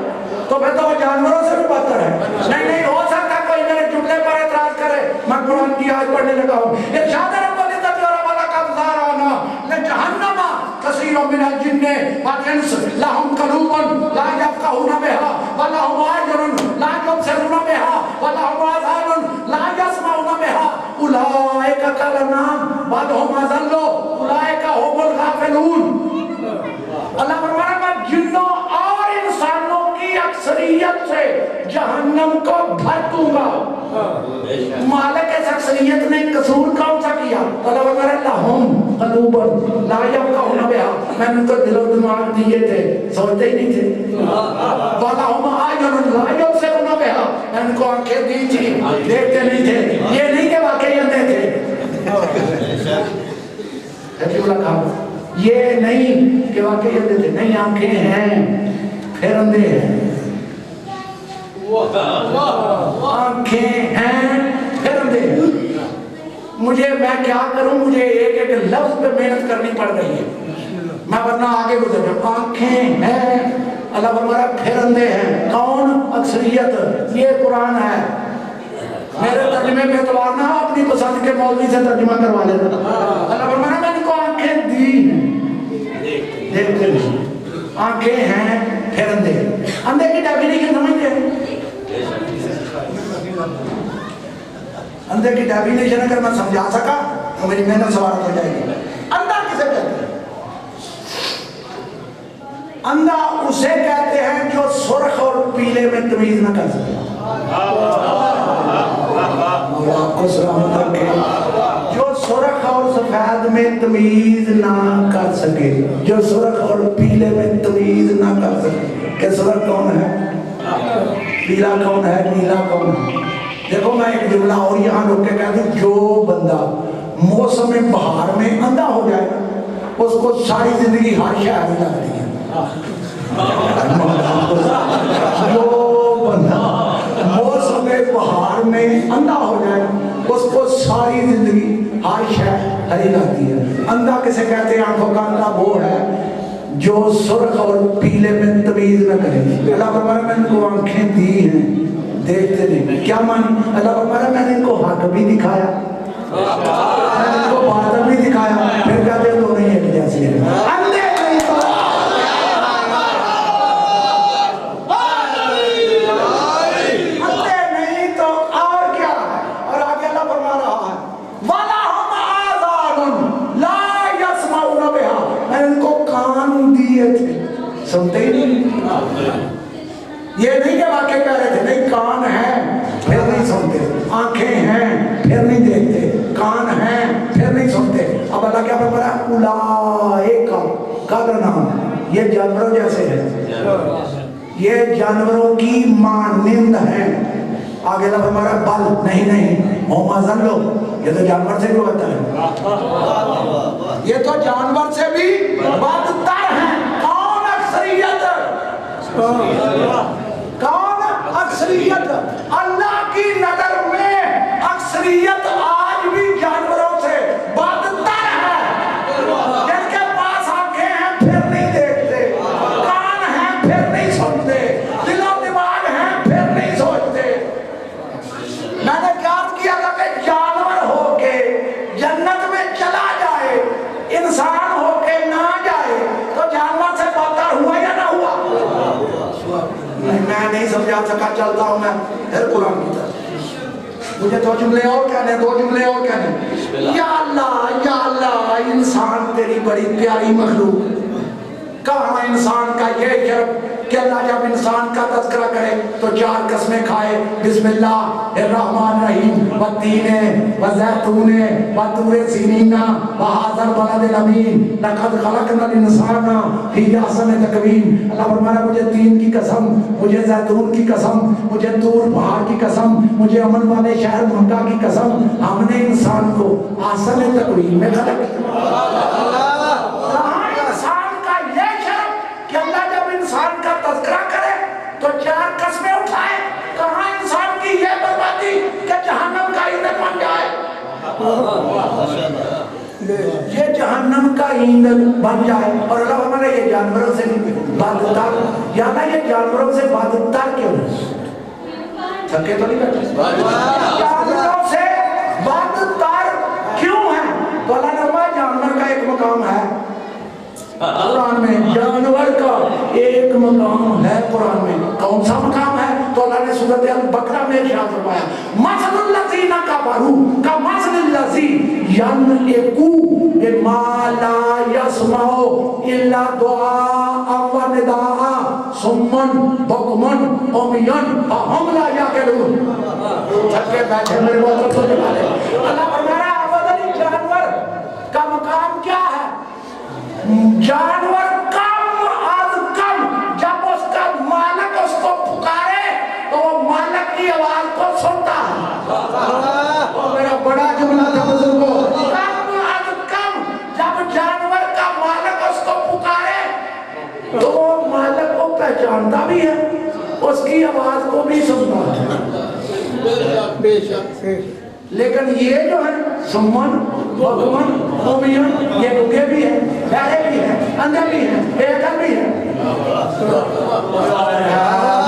تو پھر تو وہ جانوروں سے بھی بدتر ہے۔ نہیں نہیں ہو سکتا کوئی میرے جملے پر اعتراض کرے، میں قرآن کی آیت پڑھنے لگا ہوں، ارشاد رب العزت ولقد ذرأنا لجہنم کثیر من الجن والانس لهم قلوب لا يفقهون بها ولهم اعین لا يبصرون بها ولهم آذان لا يسمعون بها اولئک کالانعام بل هم اضل اولئک هم الغافلون۔ اللہ فرمایا میں جنوں اور انسانوں کی اکثریت سے جہنم کو بھر دوں گا۔ مالک اس اکثریت نے قصور کون سا کیا؟ اللہ فرمایا لہم قلوب لا یفقہون بہا، میں نے تو دل و دماغ دیے تھے، سوچتے ہی نہیں تھے، وَلَهُمْ أَعْیُنٌ لَا یُبْصِرُونَ بہا، میں ان کو آنکھیں دی تھی، دیکھتے نہیں تھے۔ یہ نہیں کہ واقعی اندھے تھے، یہ نہیں کہ واقعی اندھے تھے، نہیں، آنکھیں ہیں پھر اندھے ہیں، آنکھیں ہیں پھر اندھے ہیں۔ مجھے میں کیا کروں، مجھے ایک ایک لفظ پہ محنت کرنی پڑ رہی ہے، میں ورنہ آگے گزر جاؤں۔ آنکھیں ہیں، اللہ فرمایا پھر اندھے ہیں، کون؟ اکثریت۔ یہ قرآن ہے، میرے ترجمے پہ اعتبار نہ ہو، اپنی پسند کے مولوی سے ترجمہ کروا لینا۔ اللہ فرمایا میں نے کو آنکھیں دی ہیں، دیکھتے نہیں، آنکھیں ہیں پھر اندھے۔ اندھے کی ڈیفینیشن سمجھتے ہیں؟ اندھے کی ڈیفینیشن اگر میں سمجھا سکا تو میری محنت سوارت ہو جائے گی۔ اندھا کسے کہتے ہیں؟ اندھا اسے کہتے ہیں جو سرخ اور پیلے میں تمیز نہ کر سکے۔ آپ کو سلامت رکھے، جو سرخ اور سفید میں تمیز نہ کر سکے، جو سرخ اور پیلے میں تمیز نہ کر سکے کہ سرخ کون ہے، پیلا کون ہے، نیلا کون ہے۔ دیکھو میں ایک جملہ اور یہاں رک کے کہہ دوں، جو بندہ موسم بہار میں اندھا ہو جائے اس کو ساری زندگی ہر شہر میں لگتی ہے۔ جو بندہ موسم بہار میں اندھا ہو جائے اس کو ساری زندگی ہر شہر ہری لگتی ہے۔ اندھا کسے کہتے ہیں؟ آنکھوں کا اندھا وہ ہے جو سرخ اور پیلے میں تمیز نہ کرے۔ اللہ فرمایا میں ان کو آنکھیں دی ہیں، دیکھتے نہیں۔ کیا مانی؟ اللہ فرمایا میں نے ان کو حق بھی دکھایا، میں نے ان کو باطل بھی دکھایا، پھر کہتے ہیں دونوں ہی ایک جیسے ہیں۔ اندھے نہیں تو اندھے نہیں تو اور کیا ہے؟ اور آگے اللہ فرما رہا ہے وَلَهُمْ آذَانٌ لَا يَسْمَعُونَ بِهَا، میں نے ان کو کان دیے تھے، سنتے ہی نہیں۔ یہ نہیں کہ واقعی کہہ رہے تھے، نہیں، کان ہیں پھر نہیں سنتے، آنکھیں ہیں پھر نہیں دیکھتے، کان ہیں پھر نہیں سنتے۔ اب اللہ کیا فرمایا؟ اولئک کالانعام، یہ جانوروں جیسے ہیں، یہ جانوروں کی مانند ہیں۔ آگے اللہ فرمایا بل نہیں نہیں ہم اضل، یہ تو جانور سے بھی بدتر ہے، یہ تو جانور سے بھی بدتر ہیں۔ کون اکثریت؟ کون اکثریت؟ اکثریت اللہ کی نظر میں اکثریت آج بھی جانوروں سے بدتر ہے. جن کے پاس آنکھیں ہیں پھر نہیں دیکھتے, کان ہیں پھر نہیں سنتے, دل و دماغ ہیں پھر نہیں سوچتے. میں نے یاد کیا تھا کہ جانور ہو کے جنت میں چلا جائے, انسان ہو کے نہ جائے, تو جانور سے بدتر ہوا یا نہ ہوا؟ میں نہیں سمجھا سکا, چلتا ہوں میں پھر قرآن کی طرف. مجھے دو جملے اور کہنے. یا اللہ انسان تیری بڑی پیاری مخلوق. کہاں انسان کا یہ شرف کہ اللہ جب انسان کا تذکرہ کرے تو 4 قسمیں کھائے, بسم اللہ الرحمن الرحیم والتین والزیتون والطور سینین وہذا البلد الامین لقد خلقنا الانسان فی احسن تقویم. اللہ فرمایا مجھے تین کی قسم, مجھے زیتون کی قسم, مجھے طور پہاڑ کی قسم, مجھے امن والے شہر مکہ کی قسم, ہم نے انسان کو احسن تقویم میں خلق کیا. انسان کا تذکرہ کرے تو 4 قسمیں اٹھائے. کہاں انسان کی یہ بربادی کہ جہنم کا ایندھن بن جائے. یہ جہنم کا ایندھن بن جائے. اور اللہ ہمارے یہ جانوروں سے بدتر, یعنی یہ جانوروں سے بدتر کیوں ہے؟ تھکے تو نہیں بیٹھے؟ جانوروں سے بدتر کیوں ہے؟ تو اللہ نے فرمایا جانور کا ایک مقام ہے قرآن میں, جانور کا ایک مقام ہے قرآن میں. کون سا مقام ہے؟ تو اللہ نے سورۃ البقرہ میں ارشاد فرمایا مثل الذین کفروا کمثل الذی ینعق بما لا یسمع الا دعاء و نداء صم بکم عمی فهم لا یعقلون. تھکے بیٹھے میرے بہت سوچے والے. اللہ فرمایا ابدی جانور کا مقام کیا ہے؟ جانور کم از کم جب اس کا مالک اس کو پکارے تو وہ مالک کی آواز کو سنتا ہے. میرا بڑا جملہ تھا بزرگوں, کم از کم جب جانور کا مالک اس کو پکارے تو وہ مالک کو پہچانتا بھی ہے, اس کی آواز کو بھی سنتا ہے. بے شک. لیکن یہ جو ہے سمن بکمن عمیون, یہ گنگے بھی ہیں, بہرے بھی ہیں, اندھے بھی ہیں, بیکل بھی ہیں.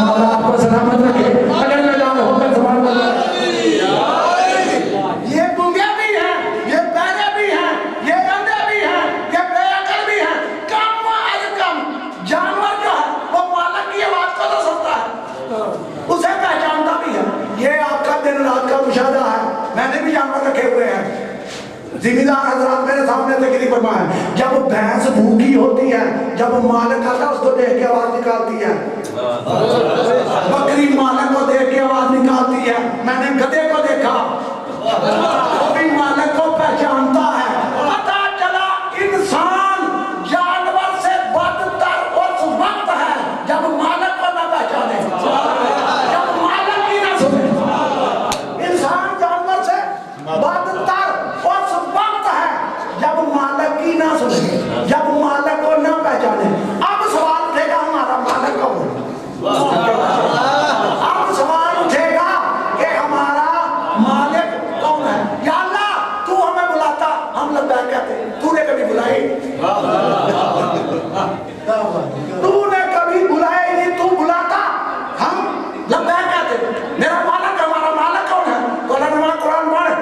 مولا آپ کو سلامت رکھے. اگر میں جان ہو کر سبحان اللہ. یہ گنگے بھی ہیں, یہ بہرے بھی ہیں, یہ اندھے بھی ہیں, یہ بیکل بھی ہیں. کم از کم جانور جو ہے وہ مالک کی آواز کو تو سنتا ہے, اسے پہچانتا بھی ہے. یہ آپ کا دن رات کا مشاہدہ ہے. میں نے بھی جانور رکھے ہوئے ہیں. ذمہ حضرات میرے سامنے تقریر فرمائے, جب بھینس بھوکی ہوتی ہے, جب مالک آتا اس کو دیکھ کے آواز نکالتی ہے. بکری مالک کو دیکھ کے آواز نکالتی ہے. میں نے گدھے کو دیکھا, وہ بھی مالک کو پہچانتا ہے. پتہ چلا انسان جانور سے بدتر اس وقت ہے جب مالک کو نہ پہچانے, جب مالک کی نہ سنے. انسان جانور سے بدتر اس وقت ہے جب مالک کی نہ سنے, جب مالک کو نہ پہچانے. اب سوال اٹھے گا ہمارا مالک کون ہے؟ اب سوال اٹھے گا کہ ہمارا مالک کون ہے؟ یا اللہ تو ہمیں بلاتا, ہم لبیک کہتے. تو نے کبھی بلائی؟ تو نے کبھی بلائی نہیں, تو بلاتا, ہم لبیک کہتے. میرا مالک, ہمارا مالک کون ہے؟ تو اللہ نے قرآن پڑھ,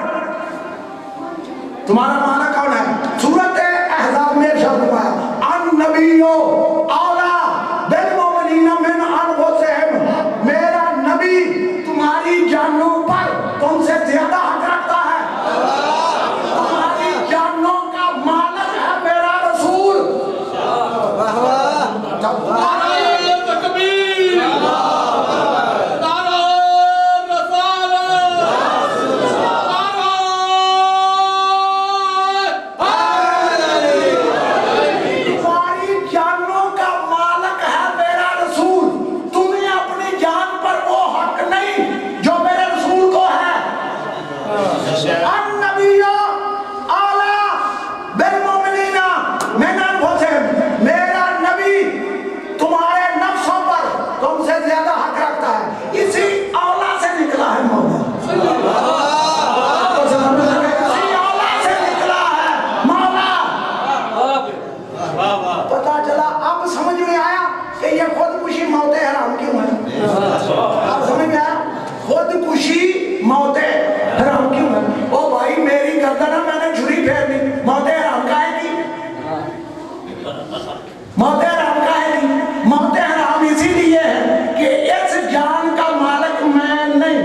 تمہارا مالک کون ہے؟ سورۃ احزاب میں ارشاد فرمایا النبی اولیٰ بالمؤمنین من انفسہم. میرا نبی تمہاری جانوں پر تم سے زیادہ حق رکھتا ہے. تمہاری جانوں کا مالک ہے میرا رسول. کشی موت حرام کیوں ہے؟ او بھائی میری گردن ہے، میں نے چھری پھیر دی، موت حرام کا ہے نہیں؟ موت حرام کا ہے نہیں؟ موت حرام اسی لیے ہے کہ اس جان کا مالک میں نہیں،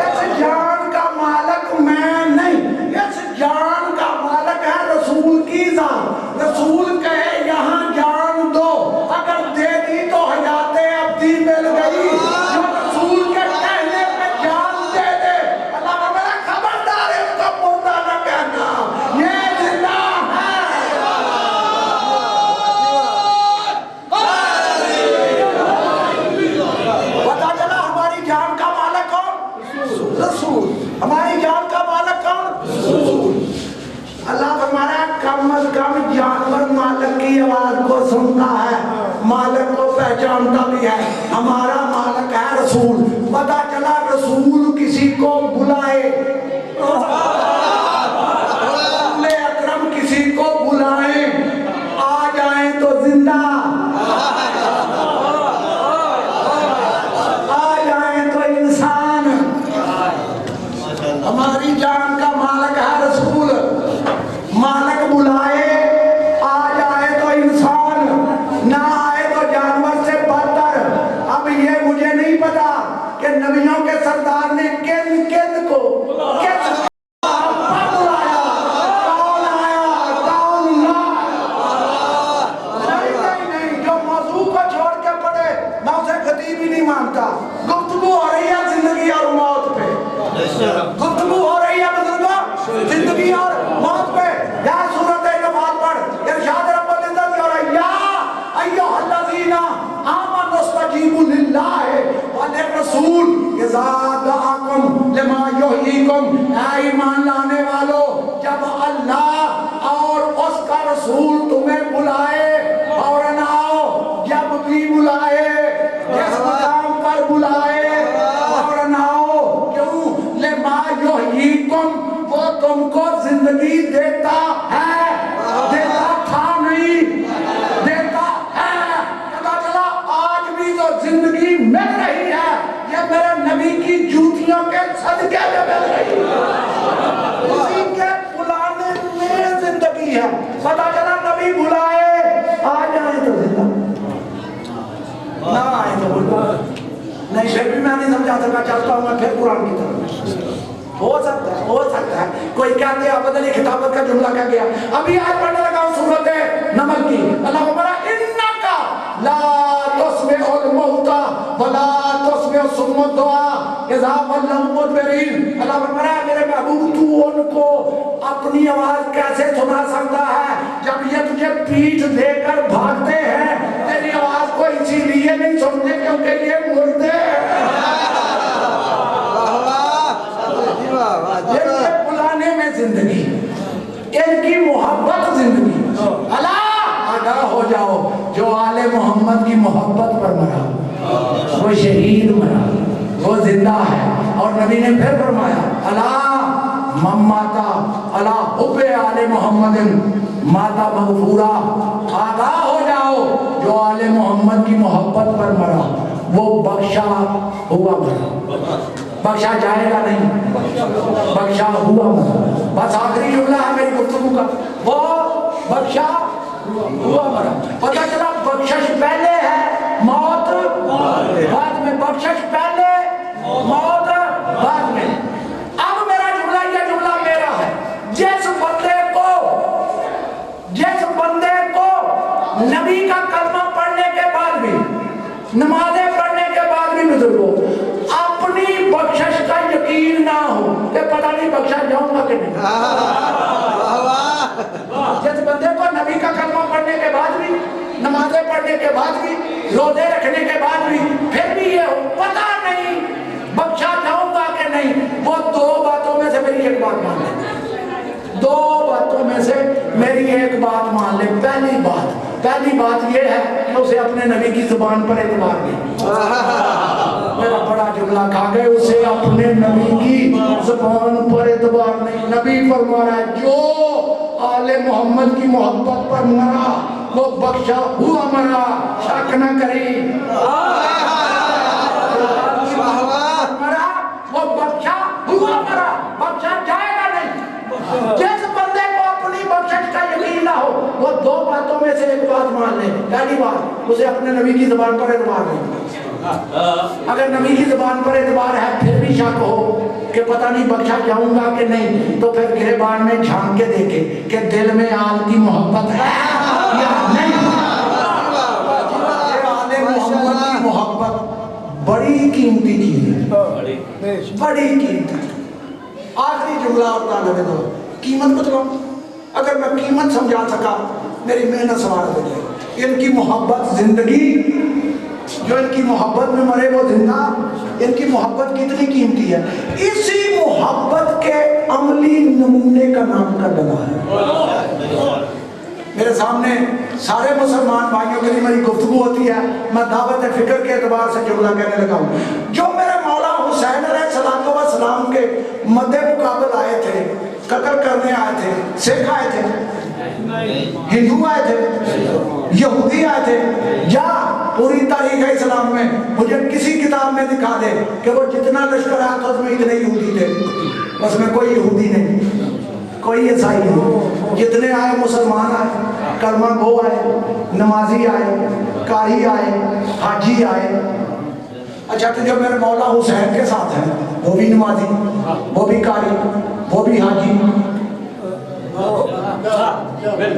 اس جان کا مالک میں نہیں، اس جان کا مالک ہے رسول کی ذات۔ رسول کہے یہاں جان دو، اگر دے دی تو حیات ابدی مل گئی۔ جو رسول کے کہنے پہ جان دے دے، اللہ کا میرا خبردار ہے، اس کو مردہ نہ کہنا، یہ زندہ ہے۔ پتا چلا ہماری جان کا مالک کون؟ رسول۔ ہماری جان کا مالک کون؟ رسول۔ اللہ فرمایا کم از کم جانور مالک کی آواز کو سنتا ہے، مالک کو پہچانتا بھی ہے۔ ہمارا مالک ہے رسول۔ پتا چلا رسول کسی کو بلائے، رسول اکرم کسی کو بلائیں، آ جائیں تو زندہ، آ جائیں تو انسان۔ ہماری جان کا مالک ہے رسول۔ مالک بلائے، آ جائے تو انسان، نہ آئے تو جانور سے بدتر۔ اب یہ مجھے نہیں پتا کہ نبیوں کے سردار نے کن کن کو کس پر بلایا، کون آیا کون نہ۔ نہیں، جو موضوع کو چھوڑ کے پڑھے میں اسے خطیب ہی نہیں مانتا۔ گفتگو ہو رہی ہے زندگی اور موت پہ، گفتگو ہو رہی ہے بزرگوں زندگی اور موت پہ۔ یا سورۃ نفال پڑھ، ارشاد رب العزت اور یا ایھا الذین آمنوا استجیبوا للہ وللرسول اذا دعاکم لما یحییکم۔ اے ایمان لانے والو، جب اللہ اور اس کا رسول تمہیں بلائے فوراً آؤ، جب بھی بلائے، جس مقام پر بلائے فوراً آؤ۔ کیوں؟ لما یحییکم، وہ تم کو زندگی دیتا ہے، دیتا تھا نہیں، دیتا ہے۔ پتا چلا آج بھی جو زندگی مل رہی ہے یہ میرے نبی کی جوتیوں کے صدقے میں مل رہی ہے، اسی کے بلانے میں زندگی ہے۔ پتا چلا نبی بلائے، آ جائیں تو زندہ، نہ آئے تو بلائے نہیں۔ پھر بھی میں نہیں سمجھا سکا، چلتا ہوں میں پھر قرآن کی طرف۔ ہو سکتا ہے کوئی کہتے ہیں بدلی خطابت کا جملہ کہہ گیا۔ ابھی آج پڑھنے لگا ہوں سورۃ نمل کی، اللہ فرمایا انکا لا تسمع الموتى ولا تسمع الصم الدعاء اذا ولوا مدبرین۔ اللہ فرمایا میرے محبوب تو ان کو اپنی آواز کیسے سنا سکتا ہے جب یہ تجھے پیٹھ دے کر بھاگتے ہیں؟ تیری آواز کو اسی لیے نہیں سنتے کیونکہ یہ مردے بلانے میں زندگی، ان کی محبت زندگی۔ اللہ آگاہ ہو جاؤ، جو آل محمد کی محبت پر مرا وہ شہید مرا، وہ زندہ ہے۔ اور نبی نے پھر فرمایا اللہ مماتا اللہ حب آل محمد ماتا مغفورا۔ آگاہ ہو جاؤ، جو آل محمد کی محبت پر مرا وہ بخشا ہوا مرا، بخشا جائے گا نہیں، بخشا ہوا مرا۔ بس آخری جملہ ہے میری گفتگو کا، وہ بخشا ہوا مرا۔ پتہ چلا بخشش پہلے ہے، موت بعد میں، بخشش پہلے موت بعد میں۔ اب میرا جملہ یہ جملہ میرا ہے، جس بندے کو نبی کا کلمہ پڑھنے کے بعد بھی، نمازیں پڑھنے کے بعد بھی بزرگوں اپنی بخشش کا یقین نہ ہو کہ پتہ نہیں بخشا جاؤں گا کہ نہیں۔ جس بندے کو نبی کا کلمہ پڑھنے کے بعد بھی، نمازیں پڑھنے کے بعد بھی، روزے رکھنے کے بعد بھی پھر بھی یہ ہو پتہ نہیں بخشا جاؤں گا کہ نہیں، وہ دو باتوں میں سے میری ایک بات مان لے، دو باتوں میں سے میری ایک بات مان لے۔ پہلی بات یہ ہے کہ اسے اپنے نبی کی زبان پر اعتبار نہیں، میرا بڑا جملہ کھا گئے، اسے اپنے نبی کی زبان پر اعتبار نہیں۔ نبی فرما رہا ہے جو آل محمد کی محبت پر مرا وہ بخشا ہوا مرا، شک نہ کریں۔ بات مان لے، پہلی بات اسے اپنے نبی کی زبان پر اعتبار نہیں، اگر نبی کی زبان پر اعتبار ہے پھر بھی شک ہو کہ پتہ نہیں بخشا جاؤں گا کہ نہیں، تو پھر گریبان میں جھانک کے دیکھے کہ دل میں آل کی محبت ہے یا نہیں۔ آل محمد کی محبت بڑی قیمتی چیز ہے، بڑی قیمتی۔ آخری جملہ اور طالب دو قیمت بتلاؤں، اگر میں قیمت سمجھا سکا میری محنت سوار ہو جائے۔ ان کی محبت زندگی، جو ان کی محبت میں مرے وہ زندہ، ان کی محبت کتنی قیمتی ہے۔ اسی محبت کے عملی نمونے کا نام کربلا ہے۔ میرے سامنے سارے مسلمان بھائیوں کے لیے میری گفتگو ہوتی ہے، میں دعوت فکر کے اعتبار سے جملہ کہنے لگا ہوں۔ جو میرے مولا حسین علیہ السلام کے مد مقابل آئے تھے، قتل کرنے آئے تھے، سکھ آئے تھے، ہندو آئے تھے، یہودی آئے تھے، یا پوری تاریخ اسلام میں مجھے کسی کتاب میں دکھا دے کہ وہ جتنا لشکر آیا تھا اس میں اتنے یہودی تھے؟ اس میں کوئی یہودی نہیں، کوئی عیسائی نہیں، جتنے آئے مسلمان آئے، کلمہ گو آئے، نمازی آئے، قاری آئے، حاجی آئے۔ اچھا تو جو میرے مولا حسین کے ساتھ ہیں وہ بھی نمازی، وہ بھی قاری، وہ بھی حاجی۔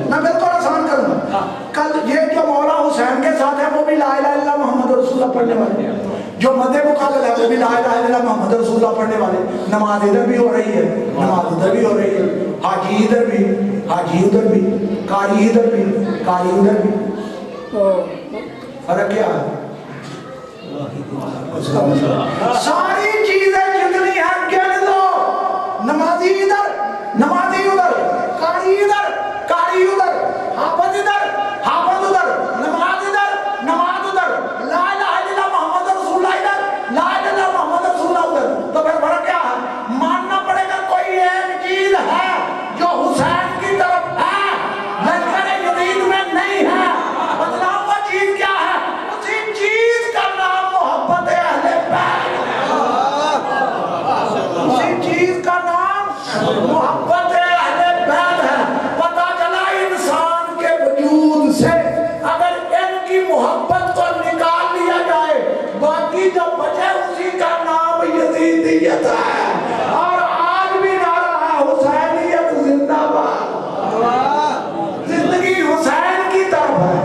میں بالکل آسان کروں گا، کل یہ جو مولا حسین کے ساتھ ہے وہ بھی لا الہ الا اللہ محمد رسول اللہ پڑھنے والے، جو مد مقابل ہے وہ بھی لا الہ الا اللہ محمد رسول اللہ پڑھنے والے۔ نماز ادھر بھی ہو رہی ہے، نماز ادھر بھی ہو رہی ہے، حاجی ادھر بھی، حاجی ادھر بھی، قاری ادھر بھی، قاری ادھر بھی۔ فرق کیا ہے؟ ساری چیزیں جتنی ہیں گن لو، نمازی ادھر، نمازی ادھر، قاری ادھر، قاری ادھر، حافظ ادھر، حافظ ادھر، نماز ادھر، نماز ادھر، لا الہ الا اللہ محمد رسول اللہ ادھر، لا الہ الا اللہ محمد رسول اللہ ادھر۔ تو پھر فرق کیا ہے؟ ماننا پڑے گا کوئی ایک چیز ہے جو حسین کی طرف ہے، لشکر یزید میں نہیں ہے۔ بتلاؤں گا چیز کیا ہے، اسی چیز کا نام محبت اہل بیت، اسی چیز کا نام محبت اہل بیت ہے۔ پتہ چلا انسان کے وجود سے اگر ان کی محبت کو نکال لیا جائے باقی جو بچے اسی کا نام یزیدیت ہے، اور آج بھی نعرہ ہے حسینیت زندہ باد۔ زندگی حسین کی طرف ہے،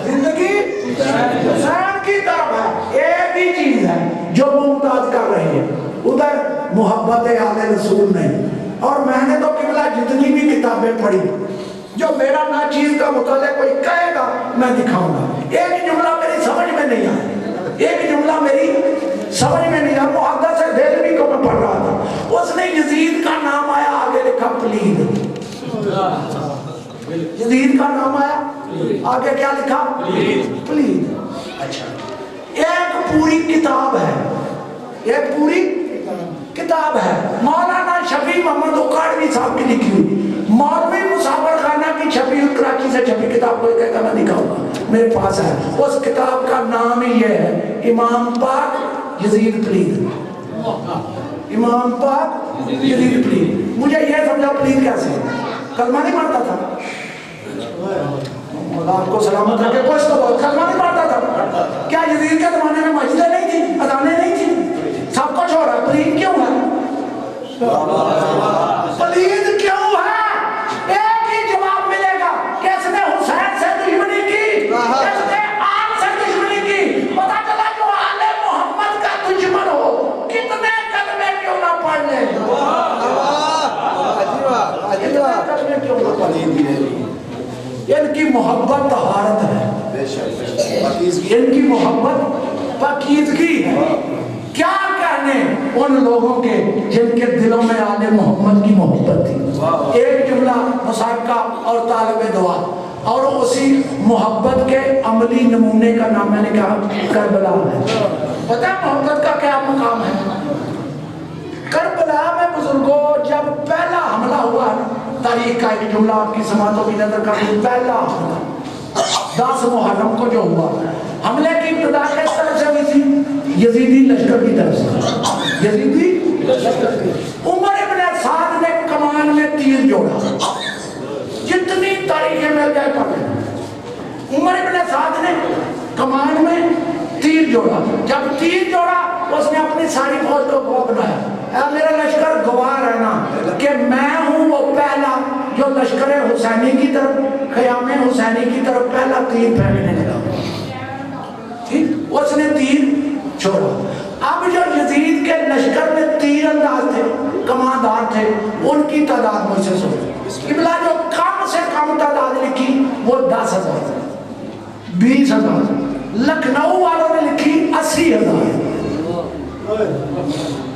زندگی حسین کی طرف ہے۔ ایک ہی چیز ہے جو ممتاز کر رہی ہے، ادھر محبت اہل رسول نہیں۔ اور میں نے تو قبلہ جتنی بھی کتابیں پڑھی، جو میرا ناچیز کا مطالعہ کوئی کہے گا میں دکھاؤں گا۔ ایک جملہ میری سمجھ میں نہیں آیا، ایک جملہ میری سمجھ میں نہیں آیا۔ محدث دہلوی کو میں پڑھ رہا تھا، اس نے یزید کا نام آیا، آگے لکھا پلید۔ یزید کا نام آیا، آگے کیا لکھا؟ پلید۔ اچھا ایک پوری کتاب ہے، ایک پوری کتاب ہے مولانا شفیع محمد اکاڑوی صاحب کی لکھی ہوئی، مولوی مصابر خانہ کی چھپی ہوئی، کراچی سے چھپی کتاب، کوئی کہے گا میں دکھاؤں گا، میرے پاس ہے۔ اس کتاب کا نام ہی یہ ہے امام پاک یزید پلید، امام پاک یزید پلید۔ مجھے یہ سمجھا پلید کیسے، کلمہ نہیں پڑھتا تھا، آپ کو سلامت رکھے، کچھ تو بہت کلمہ نہیں پڑھتا تھا۔ کیا یزید کے زمانے میں مسجدیں نہیں تھی، اذانیں نہیں تھی، سب کچھ ہو رہا ہے، پلید کیوں ہے؟ پلید کیوں ہے؟ ایک ہی جواب ملے گا کہ اس نے حسین سے دشمنی کی، اس نے آل سے دشمنی کی۔ پتہ چلا جو آل محمد کا دشمن ہو کتنے کلمے کیوں نہ پڑھ لے، کتنے کلمے کیوں نہ پڑھ لے۔ ان کی محبت طہارت ہے، ان کی محبت پاکیزگی ہے۔ کیا کہنے ان لوگوں کے جن کے دلوں میں آل محمد کی محبت تھی۔ ایک جملہ مسابقہ اور طالب دعا، اور اسی محبت کے عملی نمونے کا نام میں نے کہا کربلا ہے۔ پتہ ہے محبت کا کیا مقام ہے؟ کربلا میں بزرگوں جب پہلا حملہ ہوا، تاریخ کا ایک جملہ آپ کی سماعتوں کی نظر کا، پہلا حملہ 10 محرم کو جو ہوا، حملے کی ابتدا کس طرح سے ہوئی تھی؟ یزیدی لشکر کی طرف سے، یزیدی لشکر کی۔ عمر ابن سعد نے کمان میں تیر جوڑا، جتنی تاریخیں مل جائے پڑھیں، جوڑا. جب تیر جوڑا اس نے اپنی ساری فوج کو بنایا. اے میرا لشکر گواہ رہنا کہ میں ہوں وہ پہلا جو لشکر حسینی کی طرف خیام حسینی کی طرف پہلا تیر پھینکنے لگا. ٹھیک، اس نے تیر چھوڑا. اب جو یزید کے لشکر میں تیر انداز تھے، کماندار تھے، ان کی تعداد مجھ سے سنو. قبلہ جو کم سے کم تعداد لکھی وہ 10,000 20,000. لکھنؤ والوں نے لکھی 80,000.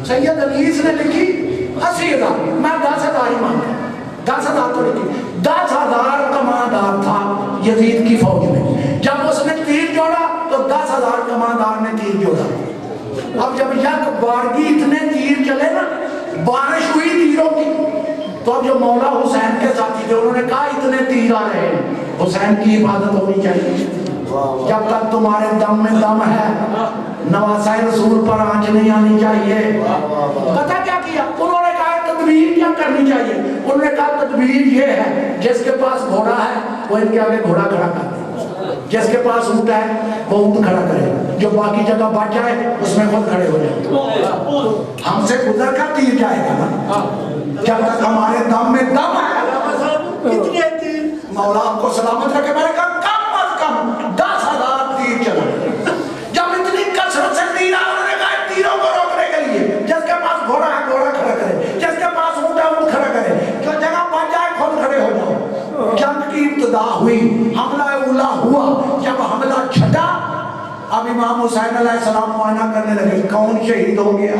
سید انیس نے لکھی 80,000. میں 10,000 ہی مانتا. 10,000 تو لکھی. 10,000 کماندار تھا یزید کی فوج میں. جب اس نے تیر جوڑا تو 10,000 کماندار نے تیر جوڑا. اب جب یک بارگی اتنے تیر چلے نا، بارش ہوئی تیروں کی، تو اب جو مولا حسین کے ساتھی تھے انہوں نے کہا اتنے تیر آ رہے ہیں، حسین کی حفاظت ہونی چاہیے. جب تک تمہارے دم میں دم ہے نواسۂ رسول پر آنچ نہیں آنی چاہیے. پتہ کیا کیا انہوں نے کہا تدبیر کیا کرنی چاہیے. انہوں نے کہا تدبیر یہ ہے جس کے پاس گھوڑا ہے وہ ان کے آگے گھوڑا کھڑا کر دے، جس کے پاس اونٹ ہے وہ اونٹ کھڑا کرے، جو باقی جگہ بچ جائے اس میں خود کھڑے ہو جائے. ہم سے گزر کر تیر جائے گا نا. جب تک ہمارے دم میں دم ہے اتنے تیر مولا آپ کو سلامت رکھے. میں نے کہا کم از کم 10,000 تیر چلا. جب اتنی کثرت سے تیر آئے انہوں نے کہا تیروں کو روکنے کے لیے جس کے پاس گھوڑا ہے گھوڑا کھڑا کرے، جس کے پاس اونٹ ہے اونٹ کھڑا کرے، جو جگہ بچ جائے خود کھڑے ہو جاؤ. جنگ کی ابتدا ہوئی، حملہ اولا ہوا. جب حملہ چھٹا اب امام حسین علیہ السلام معائنہ کرنے لگے کون شہید ہو گیا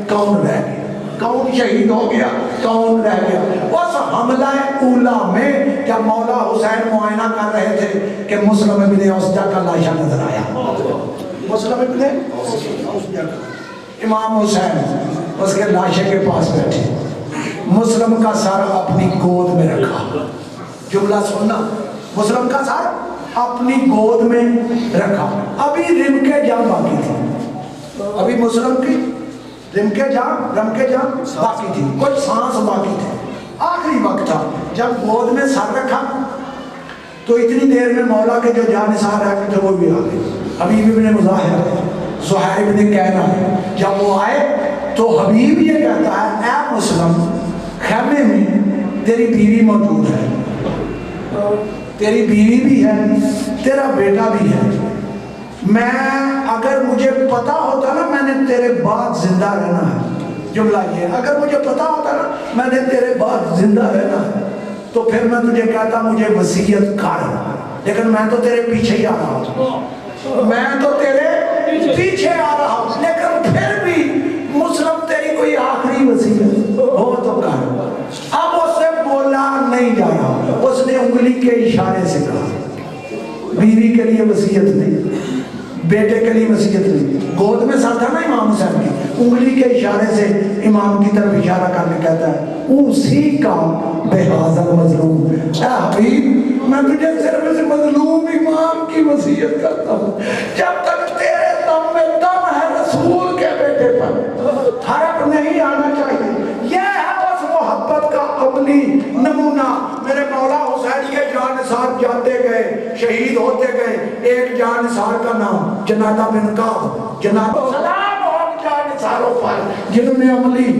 کون رہ گیا، کون شہید ہو گیا کون رہ گیا. اس حملہ اولا میں جب مولا حسین معائنہ کر رہے تھے کہ مسلم ابن اوسجہ کا لاشا نظر آیا. مسلم ابن اوسجہ امام حسین اس کے لاشے کے پاس بیٹھے، مسلم کا سر اپنی گود میں رکھا. جملہ سننا، مسلم کا سر اپنی گود میں رکھا. ابھی رم کے جام باقی تھی، ابھی مسلم کی رم کے جام باقی تھی، کچھ سانس باقی تھے، آخری وقت تھا. جب گود میں سر رکھا تو اتنی دیر میں مولا کے جو جانثار رہ تھے وہ بھی آ گئے. حبیب ابن مظاہر، زہیر ابن کہنا، جب وہ آئے تو حبیب یہ کہتا ہے اے مسلم خیمے میں تیری بیوی موجود ہے، تیری بیوی بھی ہے، تیرا بیٹا بھی ہے. میں اگر مجھے پتا ہوتا نا میں نے تیرے بعد زندہ رہنا ہے، جملہ یہ اگر مجھے پتا ہوتا نا میں نے تیرے بعد زندہ رہنا ہے تو پھر میں تجھے کہتا مجھے وصیت کر، لیکن میں تو تیرے پیچھے ہی آ رہا ہوں، میں تو تیرے پیچھے آ رہا ہوں، لیکن پھر بھی مسلم تیری کوئی آخری وصیت ہو تو کر. اب اس سے بولا نہیں جا رہا، اس نے انگلی کے اشارے سے کہا. بیوی کے لیے وصیت نہیں، بیٹے کے لیے وصیت نہیں. گود میں سر تھا نا امام حسین کی، انگلی کے اشارے سے امام کی طرف اشارہ کر کے کہتا ہے اسی کا بہذا مظلوم. اے حبیب میں تجھے صرف اس مظلوم امام کی وصیت کرتا ہوں، جب تک تیرے دم میں دم ہے رسول کے بیٹے پر فرق نہیں آنا چاہیے. یہ ہے اس محبت کا عملی نمونہ. میرے مولا حسین کے جانثار جاتے گئے، شہید ہوتے گئے. ایک جانثار کا نام جنادہ بن کعب، جناب سلام ہو جانثاروں پر جنہوں نے عملی